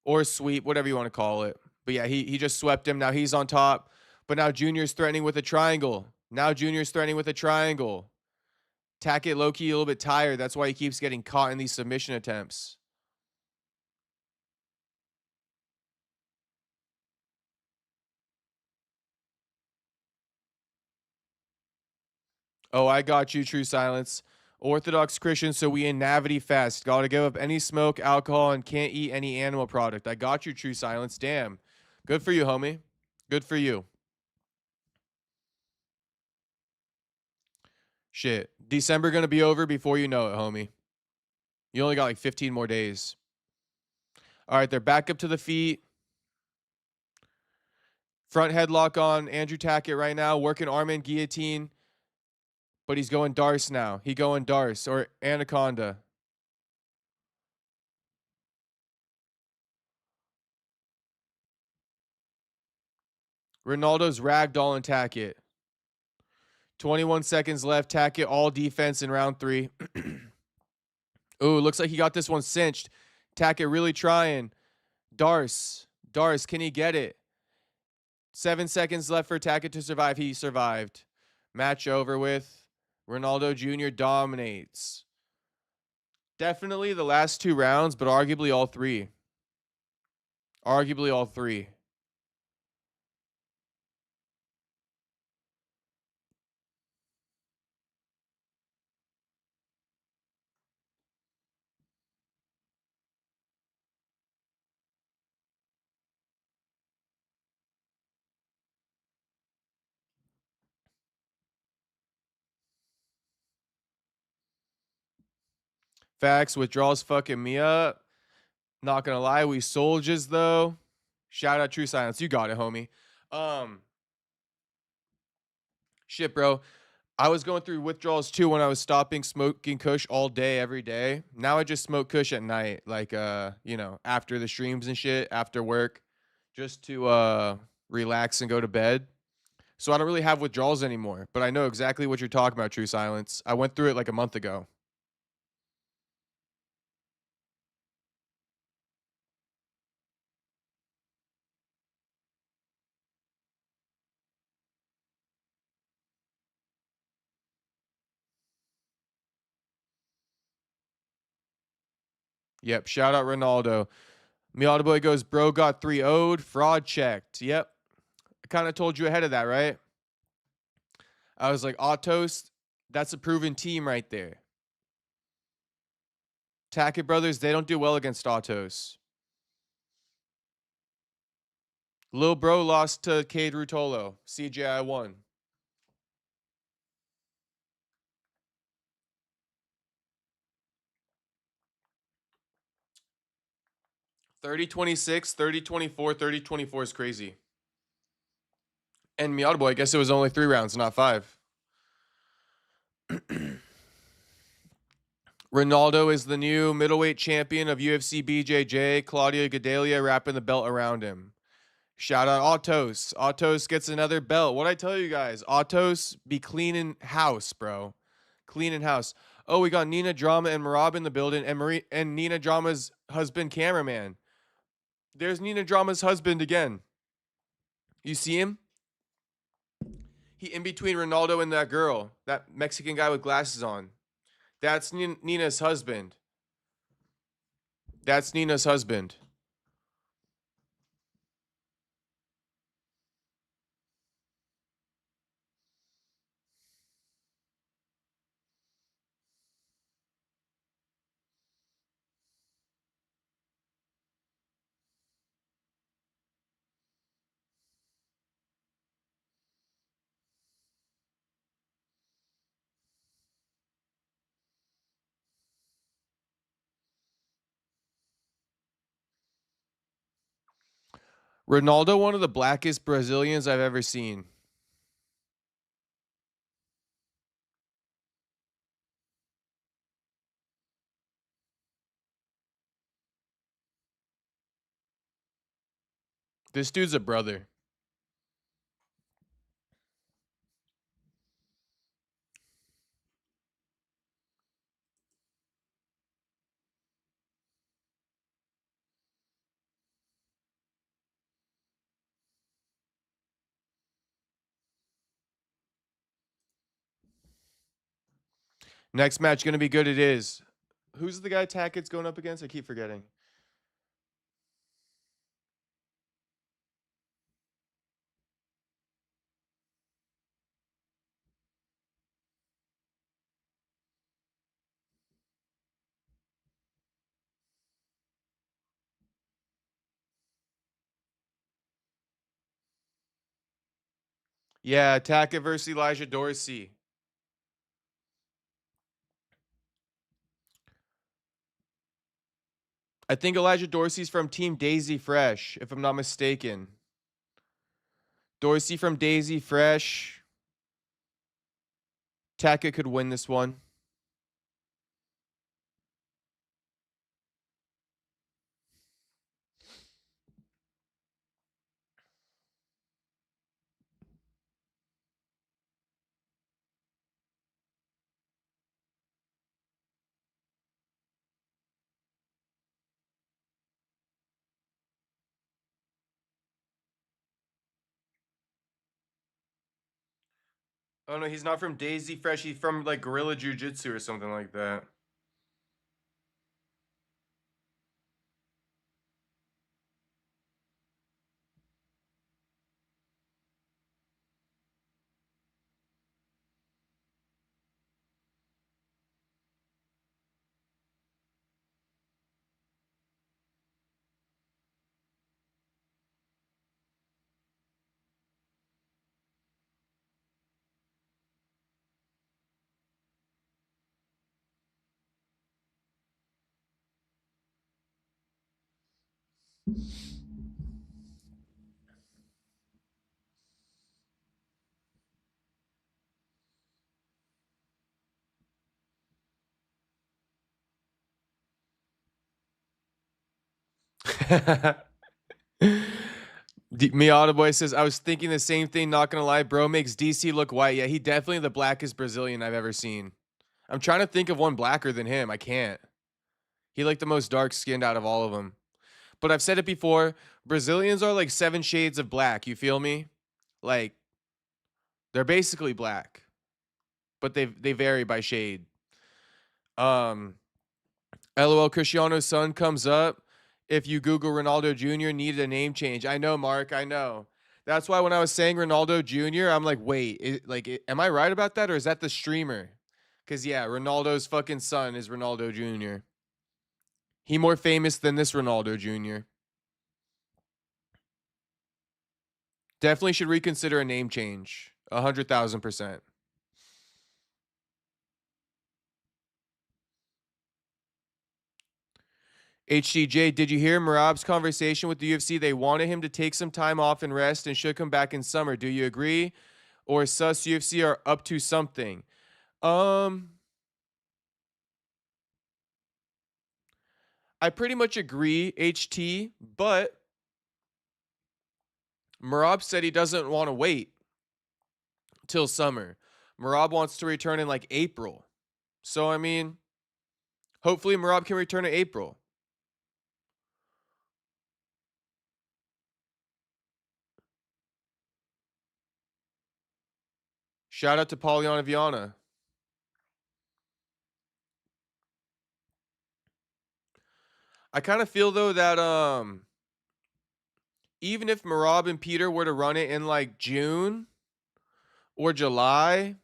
or sweep, whatever you want to call it. But yeah, he just swept him. Now he's on top. But now Junior's threatening with a triangle. Now Junior's threatening with a triangle. Tackett low-key a little bit tired. That's why he keeps getting caught in these submission attempts. Oh, I got you, True Silence. Orthodox Christian, so we in Navity fast. Gotta give up any smoke, alcohol, and can't eat any animal product. I got you, True Silence. Damn. Good for you, homie. Good for you. Shit. December gonna be over before you know it, homie. You only got like 15 more days. All right, they're back up to the feet. Front headlock on Andrew Tackett right now, working arm in guillotine. But he's going Darce now. He going Darce or Anaconda. Ronaldo's ragdolling Tackett. 21 seconds left. Tackett all defense in round 3. Ooh, looks like he got this one cinched. Tackett really trying. Darce, can he get it? 7 seconds left for Tackett to survive. He survived. Match over with. Ronaldo Jr. dominates. Definitely the last 2 rounds, but arguably all 3. Arguably all 3. Facts, withdrawals fucking me up. Not gonna lie, we soldiers though. Shout out True Silence. You got it, homie. Shit, bro. I was going through withdrawals too when I was stopping smoking kush all day, every day. Now I just smoke kush at night, like after the streams and shit, after work, just to relax and go to bed. So I don't really have withdrawals anymore, but I know exactly what you're talking about, True Silence. I went through it like a month ago. Yep, shout out Ronaldo. Miata Boy goes, bro got 3-0'd, fraud checked. Yep. I kind of told you ahead of that, right? I was like, Autos, that's a proven team right there. Tackett brothers, they don't do well against Autos. Lil Bro lost to Cade Rutolo. CJI won. 30-26, 30-24, 30-24 is crazy. And Miata Boy, I guess it was only 3 rounds, not 5. Ronaldo is the new middleweight champion of UFC BJJ. Claudio Gadelha wrapping the belt around him. Shout out Autos. Autos gets another belt. What'd I tell you guys? Autos be cleaning house, bro. Cleaning house. Oh, we got Nina Drama and Marab in the building, and Nina Drama's husband, cameraman. There's Nina Drama's husband again. You see him? He in between Ronaldo and that girl, that Mexican guy with glasses on. That's Nina's husband. That's Nina's husband. Ronaldo, one of the blackest Brazilians I've ever seen. This dude's a brother. Next match gonna be good. It is. Who's the guy Tackett's going up against? I keep forgetting. Yeah, Tackett versus Elijah Dorsey. I think Elijah Dorsey's from Team Daisy Fresh, if I'm not mistaken. Dorsey from Daisy Fresh. Tackett could win this one. Oh no, he's not from Daisy Fresh. He's from like Gorilla Jiu Jitsu or something like that. Miata Boy says, I was thinking the same thing, not gonna lie. Bro makes DC look white. Yeah, he definitely the blackest Brazilian I've ever seen. I'm trying to think of one blacker than him. I can't. He like the most dark skinned out of all of them. But I've said it before, Brazilians are like 7 shades of black. You feel me? Like they're basically black, but they vary by shade. Um, LOL Cristiano's son comes up. If you Google Ronaldo Jr., needed a name change. I know, Mark. I know. That's why when I was saying Ronaldo Jr., I'm like, wait, am I right about that, or is that the streamer? Because yeah, Ronaldo's fucking son is Ronaldo Jr. He more famous than this Ronaldo Jr. Definitely should reconsider a name change. 100,000%. HDJ, did you hear Marab's conversation with the UFC? They wanted him to take some time off and rest and should come back in summer. Do you agree? Or sus UFC are up to something? Um, I pretty much agree, HT, but Marab said he doesn't want to wait till summer. Marab wants to return in like April. So I mean, hopefully Marab can return in April. Shout out to Pauliana Viana. I kind of feel though that even if Merab and Peter were to run it in like June or July,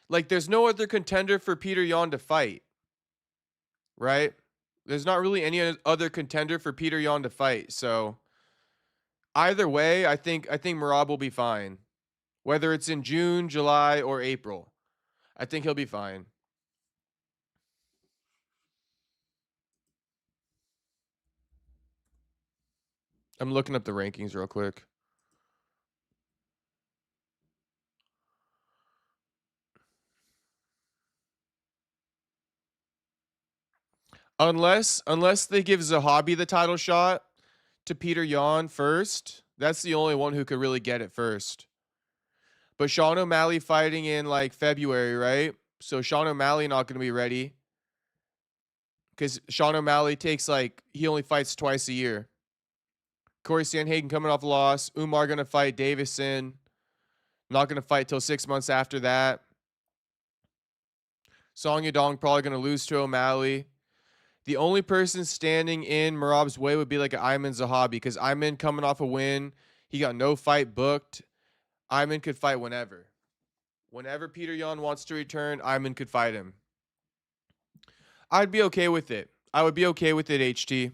like there's no other contender for Peter Yan to fight, right? There's not really any other contender for Peter Yan to fight. So either way, I think Merab will be fine. Whether it's in June, July, or April. I think he'll be fine. I'm looking up the rankings real quick. Unless they give Zahabi the title shot to Peter Yan first, that's the only one who could really get it first. But Sean O'Malley fighting in like February, right? So Sean O'Malley not going to be ready because Sean O'Malley he only fights twice a year. Corey Sandhagen coming off a loss. Umar going to fight Davison. Not going to fight till 6 months after that. Song Yadong probably going to lose to O'Malley. The only person standing in Merab's way would be like an Ayman Zahabi because Ayman coming off a win. He got no fight booked. Ayman could fight whenever. Whenever Peter Yan wants to return, Ayman could fight him. I'd be okay with it. I would be okay with it, HT.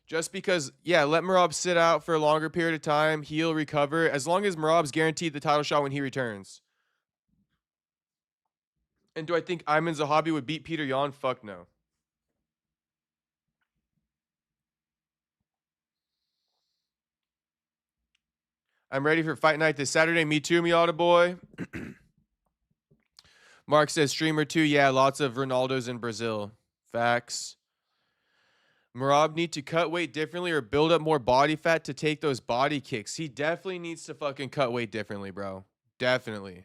Just because, yeah, let Merab sit out for a longer period of time. He'll recover as long as Merab's guaranteed the title shot when he returns. And do I think Ayman Zahabi would beat Peter Yan? Fuck no. I'm ready for fight night this Saturday. Me too, Miata boy. Mark says streamer too. Yeah, lots of Ronaldos in Brazil. Facts. Merab need to cut weight differently or build up more body fat to take those body kicks. He definitely needs to fucking cut weight differently, bro. Definitely.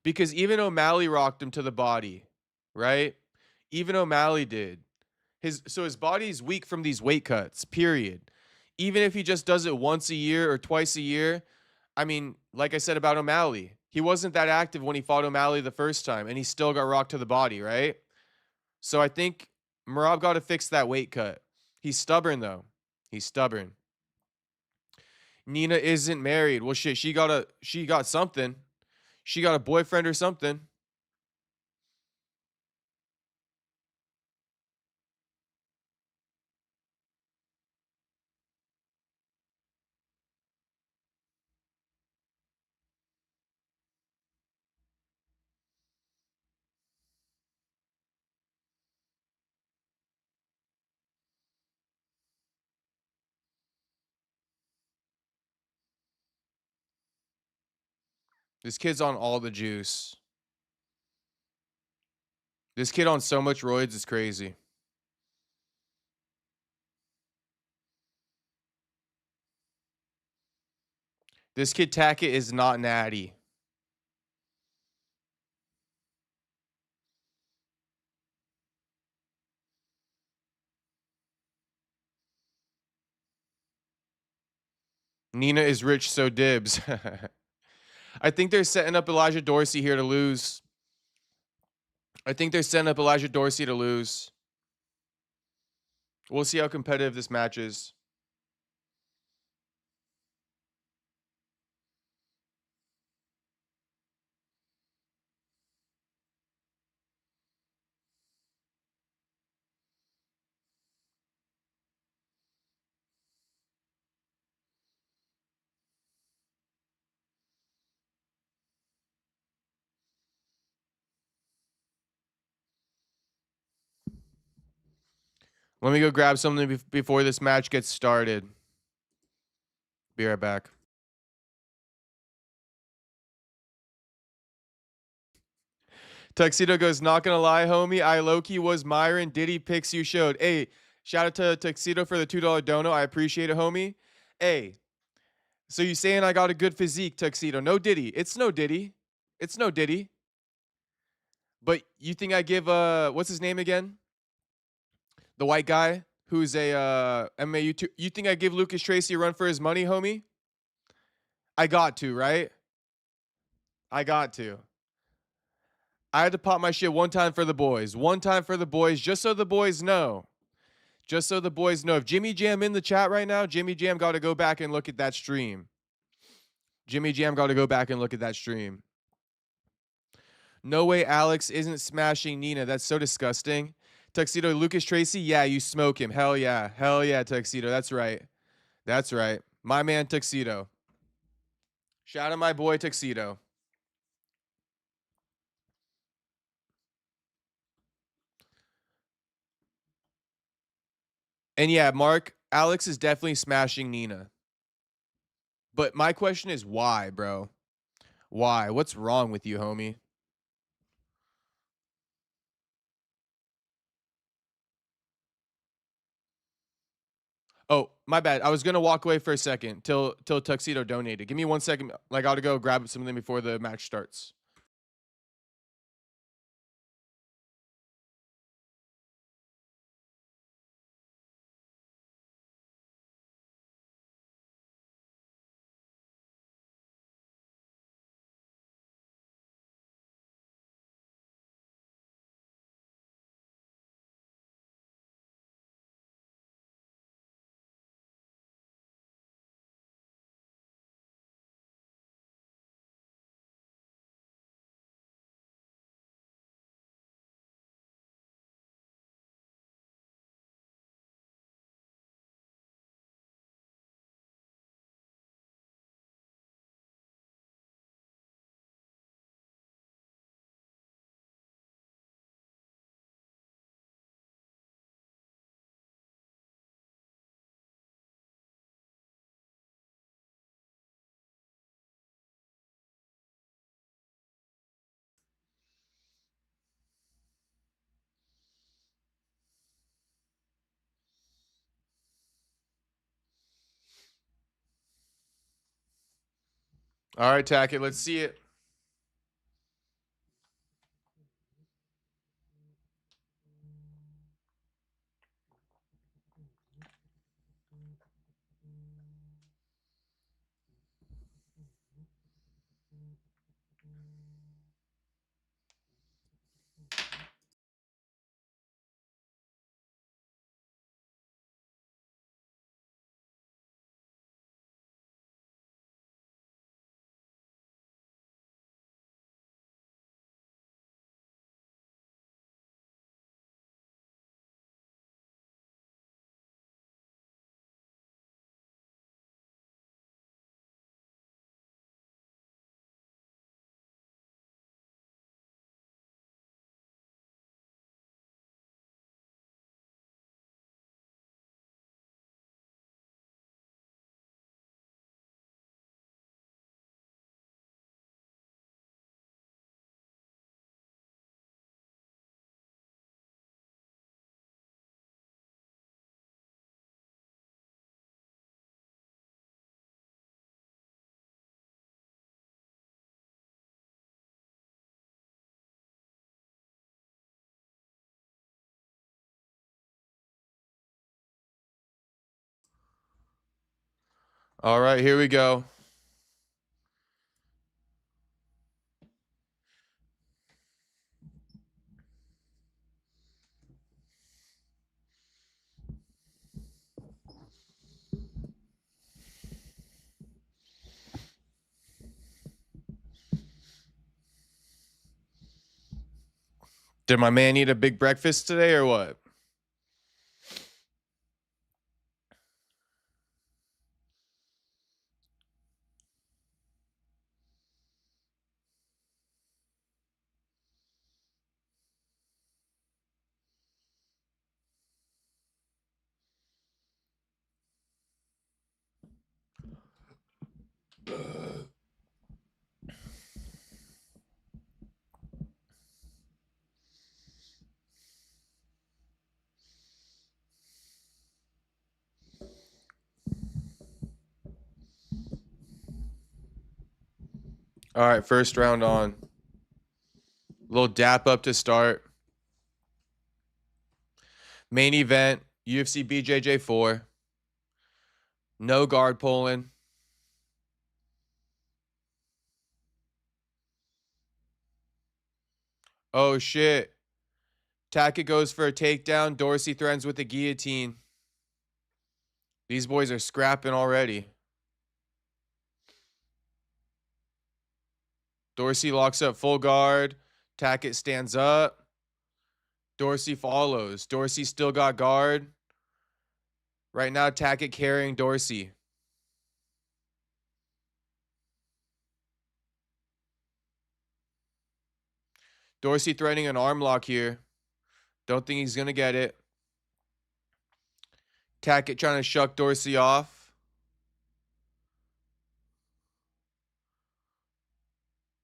Because even O'Malley rocked him to the body, right? Even O'Malley did. His body's weak from these weight cuts, period. Even if he just does it once a year or twice a year, I mean, like I said about O'Malley, he wasn't that active when he fought O'Malley the first time, and he still got rocked to the body, right? So I think Merab got to fix that weight cut. He's stubborn, though. He's stubborn. Nina isn't married. Well, shit, she got something. She got a boyfriend or something. This kid's on all the juice. This kid on so much roids is crazy. This kid Tackett is not natty. Nina is rich, so dibs. I think they're setting up Elijah Dorsey here to lose. I think they're setting up Elijah Dorsey to lose. We'll see how competitive this match is. Let me go grab something before this match gets started. Be right back. Tuxedo goes, not gonna lie, homie. I low-key was Myron. Diddy pics you showed. Hey, shout out to Tuxedo for the $2 dono. I appreciate it, homie. Hey, so you saying I got a good physique, Tuxedo? No Diddy. It's no Diddy. It's no Diddy. But you think I give what's his name again? The white guy who's a MMA YouTube. You think I give Lucas Tracy a run for his money, homie? I got to, right? I got to. I had to pop my shit one time for the boys. One time for the boys, just so the boys know. Just so the boys know. If Jimmy Jam in the chat right now, Jimmy Jam got to go back and look at that stream. Jimmy Jam got to go back and look at that stream. No way Alex isn't smashing Nina. That's so disgusting. Tuxedo Lucas Tracy, yeah, you smoke him. Hell yeah. Hell yeah, Tuxedo. That's right. That's right. My man Tuxedo. Shout out my boy Tuxedo. And yeah, Mark, Alex is definitely smashing Nina. But my question is why, bro? Why? What's wrong with you, homie? Oh, my bad. I was gonna walk away for a second till Tuxedo donated. Give me 1 second. Like, I gotta go grab something before the match starts. All right, Tackett, let's see it. All right, here we go. Did my man eat a big breakfast today or what? All right, first round on. Little dap up to start. Main event, UFC BJJ 4. No guard pulling. Oh, shit. Tackett goes for a takedown. Dorsey threatens with the guillotine. These boys are scrapping already. Dorsey locks up full guard. Tackett stands up. Dorsey follows. Dorsey still got guard. Right now, Tackett carrying Dorsey. Dorsey threatening an arm lock here. Don't think he's going to get it. Tackett trying to shuck Dorsey off.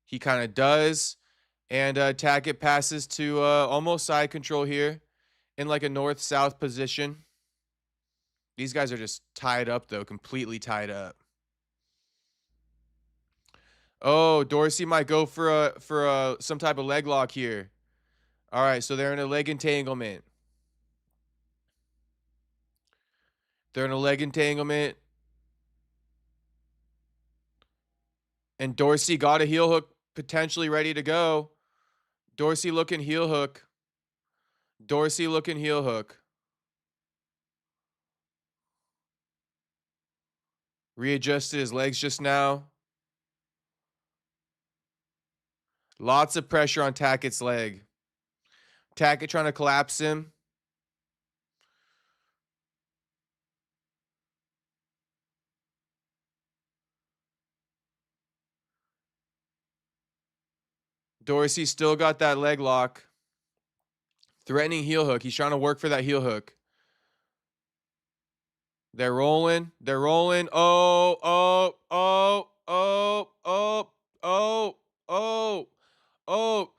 He kind of does. And Tackett passes to almost side control here in like a north-south position. These guys are just tied up, though, completely tied up. Oh, Dorsey might go for some type of leg lock here. All right, so they're in a leg entanglement. They're in a leg entanglement. And Dorsey got a heel hook potentially ready to go. Dorsey looking heel hook. Dorsey looking heel hook. Readjusted his legs just now. Lots of pressure on Tackett's leg. Tackett trying to collapse him. Dorsey still got that leg lock. Threatening heel hook. He's trying to work for that heel hook. They're rolling. They're rolling. Oh, oh, oh, oh, oh, oh, oh, oh,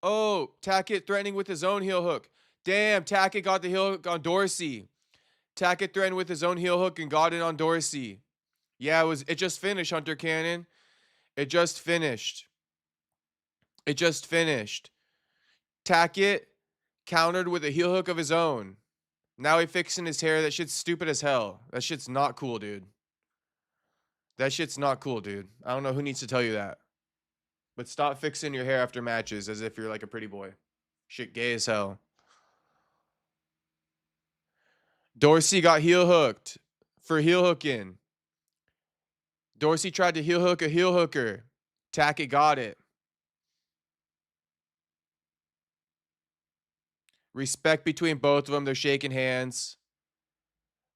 oh. Tackett threatening with his own heel hook. Damn, Tackett got the heel hook on Dorsey. Tackett threatened with his own heel hook and got it on Dorsey. Yeah, it just finished, Hunter Cannon. It just finished. It just finished. Tackett countered with a heel hook of his own. Now he fixing his hair. That shit's stupid as hell. That shit's not cool, dude. That shit's not cool, dude. I don't know who needs to tell you that. But stop fixing your hair after matches as if you're like a pretty boy. Shit gay as hell. Dorsey got heel hooked for heel hooking. Dorsey tried to heel hook a heel hooker. Tackett got it. Respect between both of them. They're shaking hands.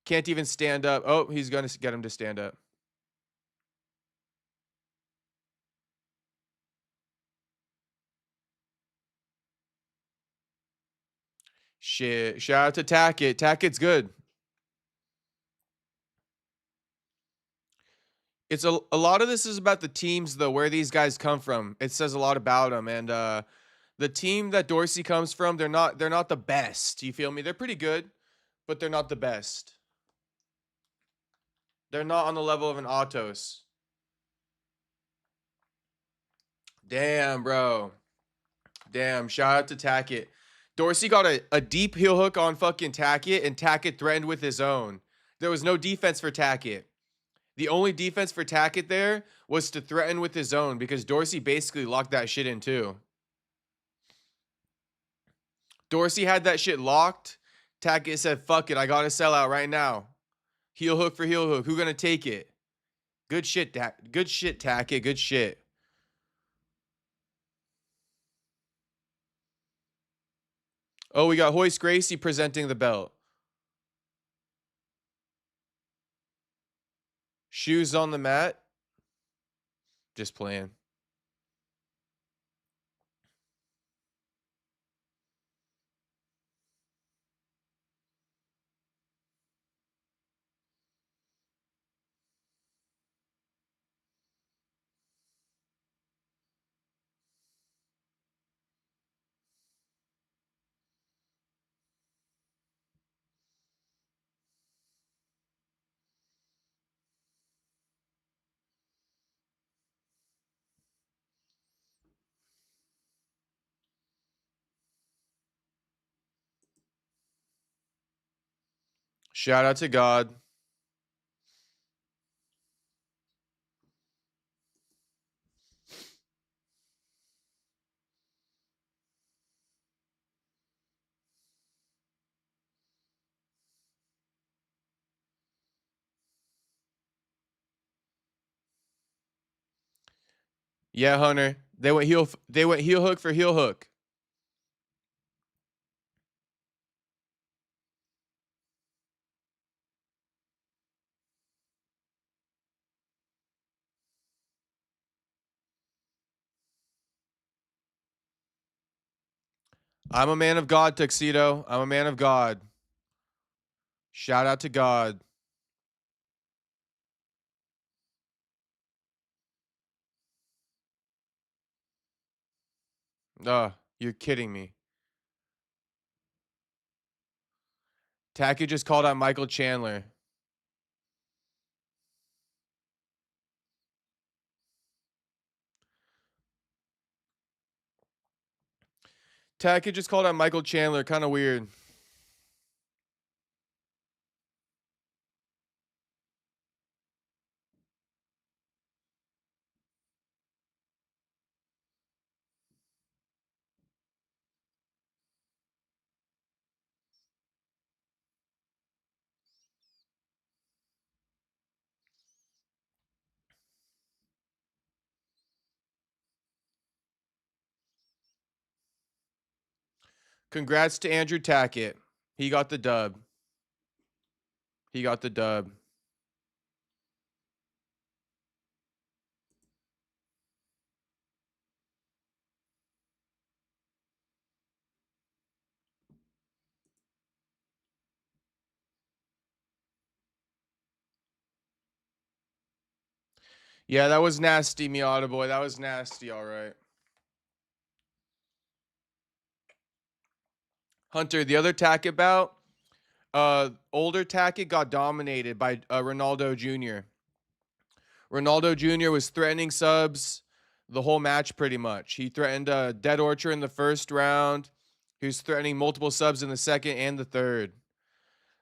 Can't even stand up. Oh, he's going to get him to stand up. Shit. Shout out to Tackett. Tackett's good. It's a lot of this is about the teams, though, where these guys come from. It says a lot about them. And the team that Dorsey comes from, they're not the best. You feel me? They're pretty good, but they're not the best. They're not on the level of an Autos. Damn, bro. Damn. Shout out to Tackett. Dorsey got a deep heel hook on fucking Tackett, and Tackett threatened with his own. There was no defense for Tackett. The only defense for Tackett there was to threaten with his own because Dorsey basically locked that shit in too. Dorsey had that shit locked. Tackett said, fuck it, I gotta sell out right now. Heel hook for heel hook. Who gonna take it? Good shit, good shit, Tackett. Good shit. Oh, we got Hoist Gracie presenting the belt. Shoes on the mat. Just playing. Shout out to God. Yeah, Hunter. They went heel hook for heel hook. I'm a man of God, Tuxedo. I'm a man of God. Shout out to God. You're kidding me. Tackett just called out Michael Chandler. Tackett just called out Michael Chandler. Kind of weird. Congrats to Andrew Tackett. He got the dub. He got the dub. Yeah, that was nasty, Miata boy. That was nasty, all right. Hunter, the other Tackett bout, older Tackett got dominated by Ronaldo Jr. Ronaldo Jr. was threatening subs the whole match pretty much. He threatened Dead Orchard in the first round. He was threatening multiple subs in the second and the third.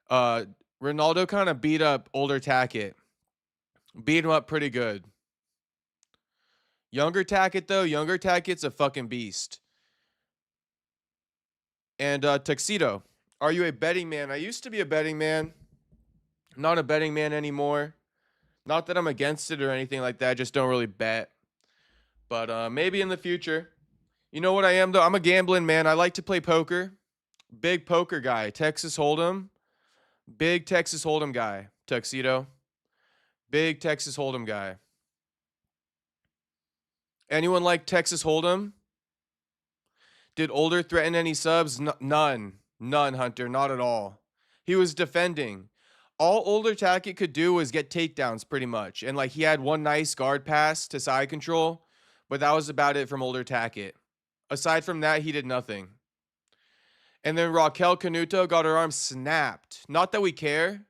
Ronaldo kind of beat up older Tackett. Beat him up pretty good. Younger Tackett, though, younger Tackett's a fucking beast. And Tuxedo, are you a betting man? I used to be a betting man. Not a betting man anymore. Not that I'm against it or anything like that. I just don't really bet. But maybe in the future. You know what I am, though? I'm a gambling man. I like to play poker. Big poker guy. Texas Hold'em. Big Texas Hold'em guy. Tuxedo. Big Texas Hold'em guy. Anyone like Texas Hold'em? Did Older threaten any subs? None. None, Hunter. Not at all. He was defending. All Older Tackett could do was get takedowns pretty much. And like he had one nice guard pass to side control, but that was about it from Older Tackett. Aside from that, he did nothing. And then Raquel Canuto got her arm snapped. Not that we care.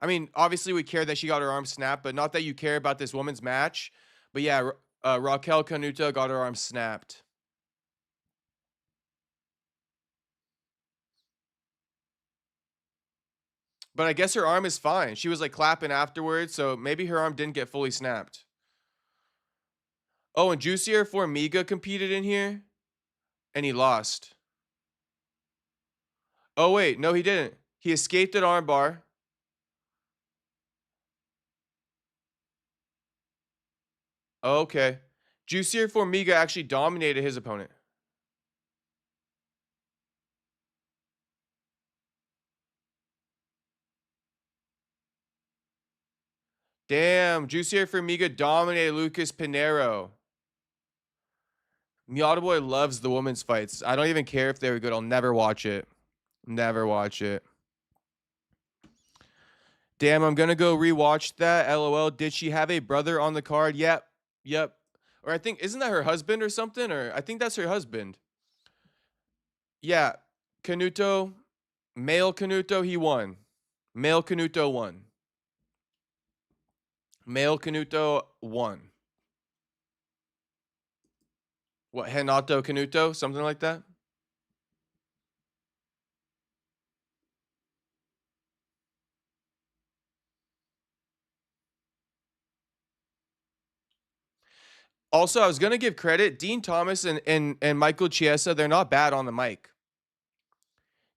I mean, obviously we care that she got her arm snapped, but not that you care about this woman's match. But yeah, Raquel Canuto got her arm snapped. But I guess her arm is fine. She was like clapping afterwards, so maybe her arm didn't get fully snapped. Oh, and Juicier Formiga competed in here, and he lost. Oh wait, no, he didn't. He escaped an armbar. Okay. Juicier Formiga actually dominated his opponent. Damn, Juicier Formiga dominated Lucas Pinheiro. Miata Boy loves the women's fights. I don't even care if they were good. I'll never watch it. Never watch it. Damn, I'm gonna go rewatch that. LOL. Did she have a brother on the card? Yep. Yep. Or I think isn't that her husband or something? Or I think that's her husband. Yeah. Canuto, male Canuto, he won. Male Canuto won. Male Canuto won. What, Renato Canuto? Something like that? Also, I was gonna give credit. Dean Thomas and Michael Chiesa, they're not bad on the mic.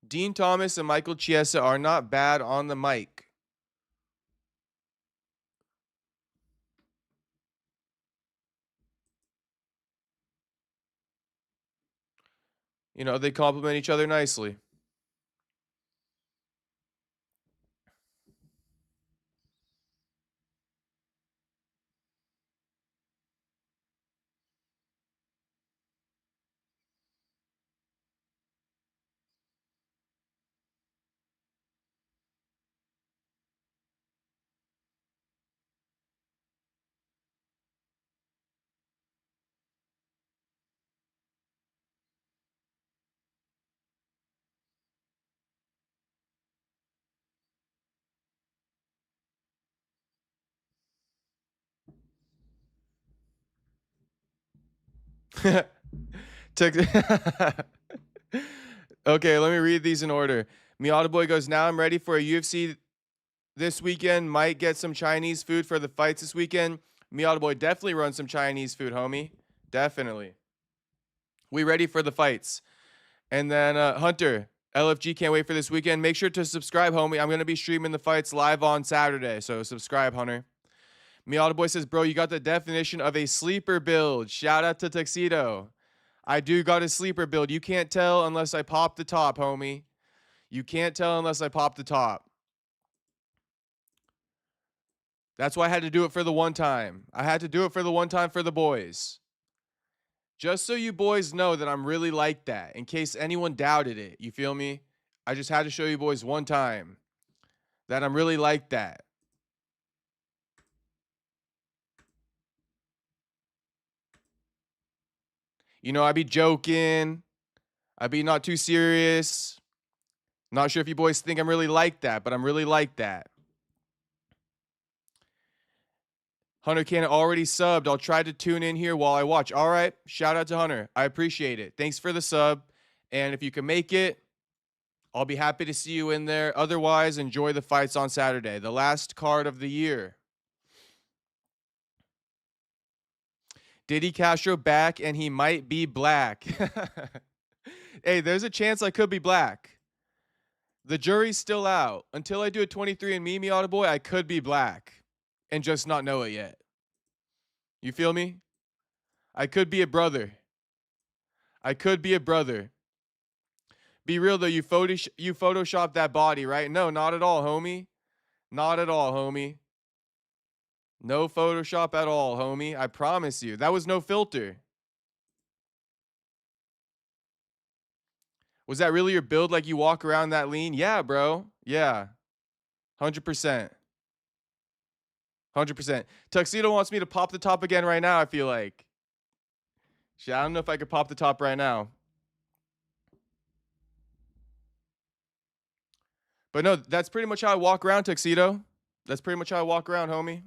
Dean Thomas and Michael Chiesa are not bad on the mic. You know, they complement each other nicely. Okay, let me read these in order. Miata Boy goes, now I'm ready for a UFC this weekend. Might get some Chinese food for the fights this weekend. Miata Boy, definitely run some Chinese food, homie. Definitely. We ready for the fights. And then Hunter, LFG can't wait for this weekend. Make sure to subscribe, homie. I'm going to be streaming the fights live on Saturday, so subscribe, Hunter. Miata Boy says, bro, you got the definition of a sleeper build. Shout out to Tuxedo. I do got a sleeper build. You can't tell unless I pop the top, homie. You can't tell unless I pop the top. That's why I had to do it for the one time. I had to do it for the one time for the boys. Just so you boys know that I'm really like that, in case anyone doubted it. You feel me? I just had to show you boys one time that I'm really like that. You know, I be joking. I be not too serious. Not sure if you boys think I'm really like that, but I'm really like that. Hunter Cannon already subbed. I'll try to tune in here while I watch. All right. Shout out to Hunter. I appreciate it. Thanks for the sub. And if you can make it, I'll be happy to see you in there. Otherwise, enjoy the fights on Saturday, the last card of the year. Diddy Castro back, and he might be black. Hey, there's a chance I could be black. The jury's still out. Until I do a 23andMe, Miata Boy, I could be black and just not know it yet. You feel me? I could be a brother. I could be a brother. Be real though, you photoshopped that body, right? No, not at all, homie. Not at all, homie. No Photoshop at all, homie. I promise you. That was no filter. Was that really your build, like you walk around that lean? Yeah, bro. Yeah. 100%. 100%. Tuxedo wants me to pop the top again right now, I feel like. Shit, I don't know if I could pop the top right now. But no, that's pretty much how I walk around, Tuxedo. That's pretty much how I walk around, homie.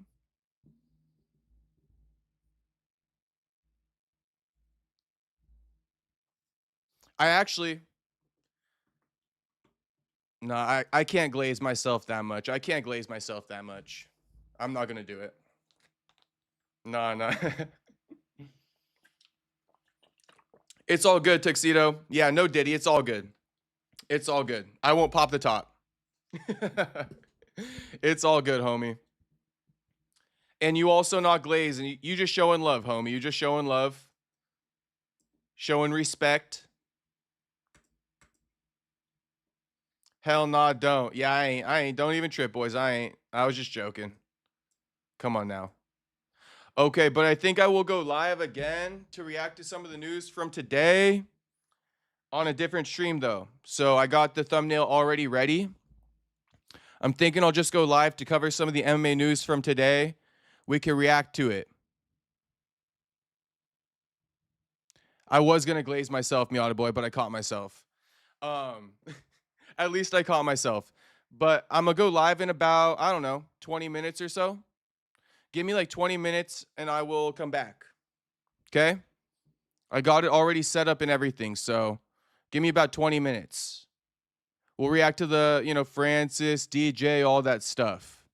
I actually... No, I can't glaze myself that much. I can't glaze myself that much. I'm not going to do it. No, no. It's all good, Tuxedo. Yeah, no Diddy. It's all good. It's all good. I won't pop the top. It's all good, homie. And you also not glaze, and you just showing love, homie. You just showing love. Showing respect. Hell nah, don't. Yeah, I ain't. Don't even trip, boys. I ain't. I was just joking. Come on now. Okay, but I think I will go live again to react to some of the news from today on a different stream, though. So I got the thumbnail already ready. I'm thinking I'll just go live to cover some of the MMA news from today. We can react to it. I was going to glaze myself, Miata Boy, but I caught myself. At least I caught myself. But I'm going to go live in about, I don't know, 20 minutes or so. Give me like 20 minutes and I will come back. Okay? I got it already set up and everything, so give me about 20 minutes. We'll react to the, Francis, DJ, all that stuff.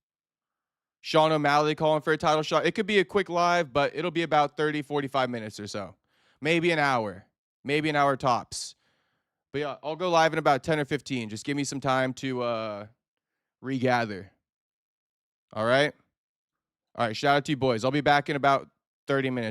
Sean O'Malley calling for a title shot. It could be a quick live, but it'll be about 30, 45 minutes or so. Maybe an hour. Maybe an hour tops. But yeah, I'll go live in about 10 or 15. Just give me some time to regather. All right? All right, shout out to you boys. I'll be back in about 30 minutes.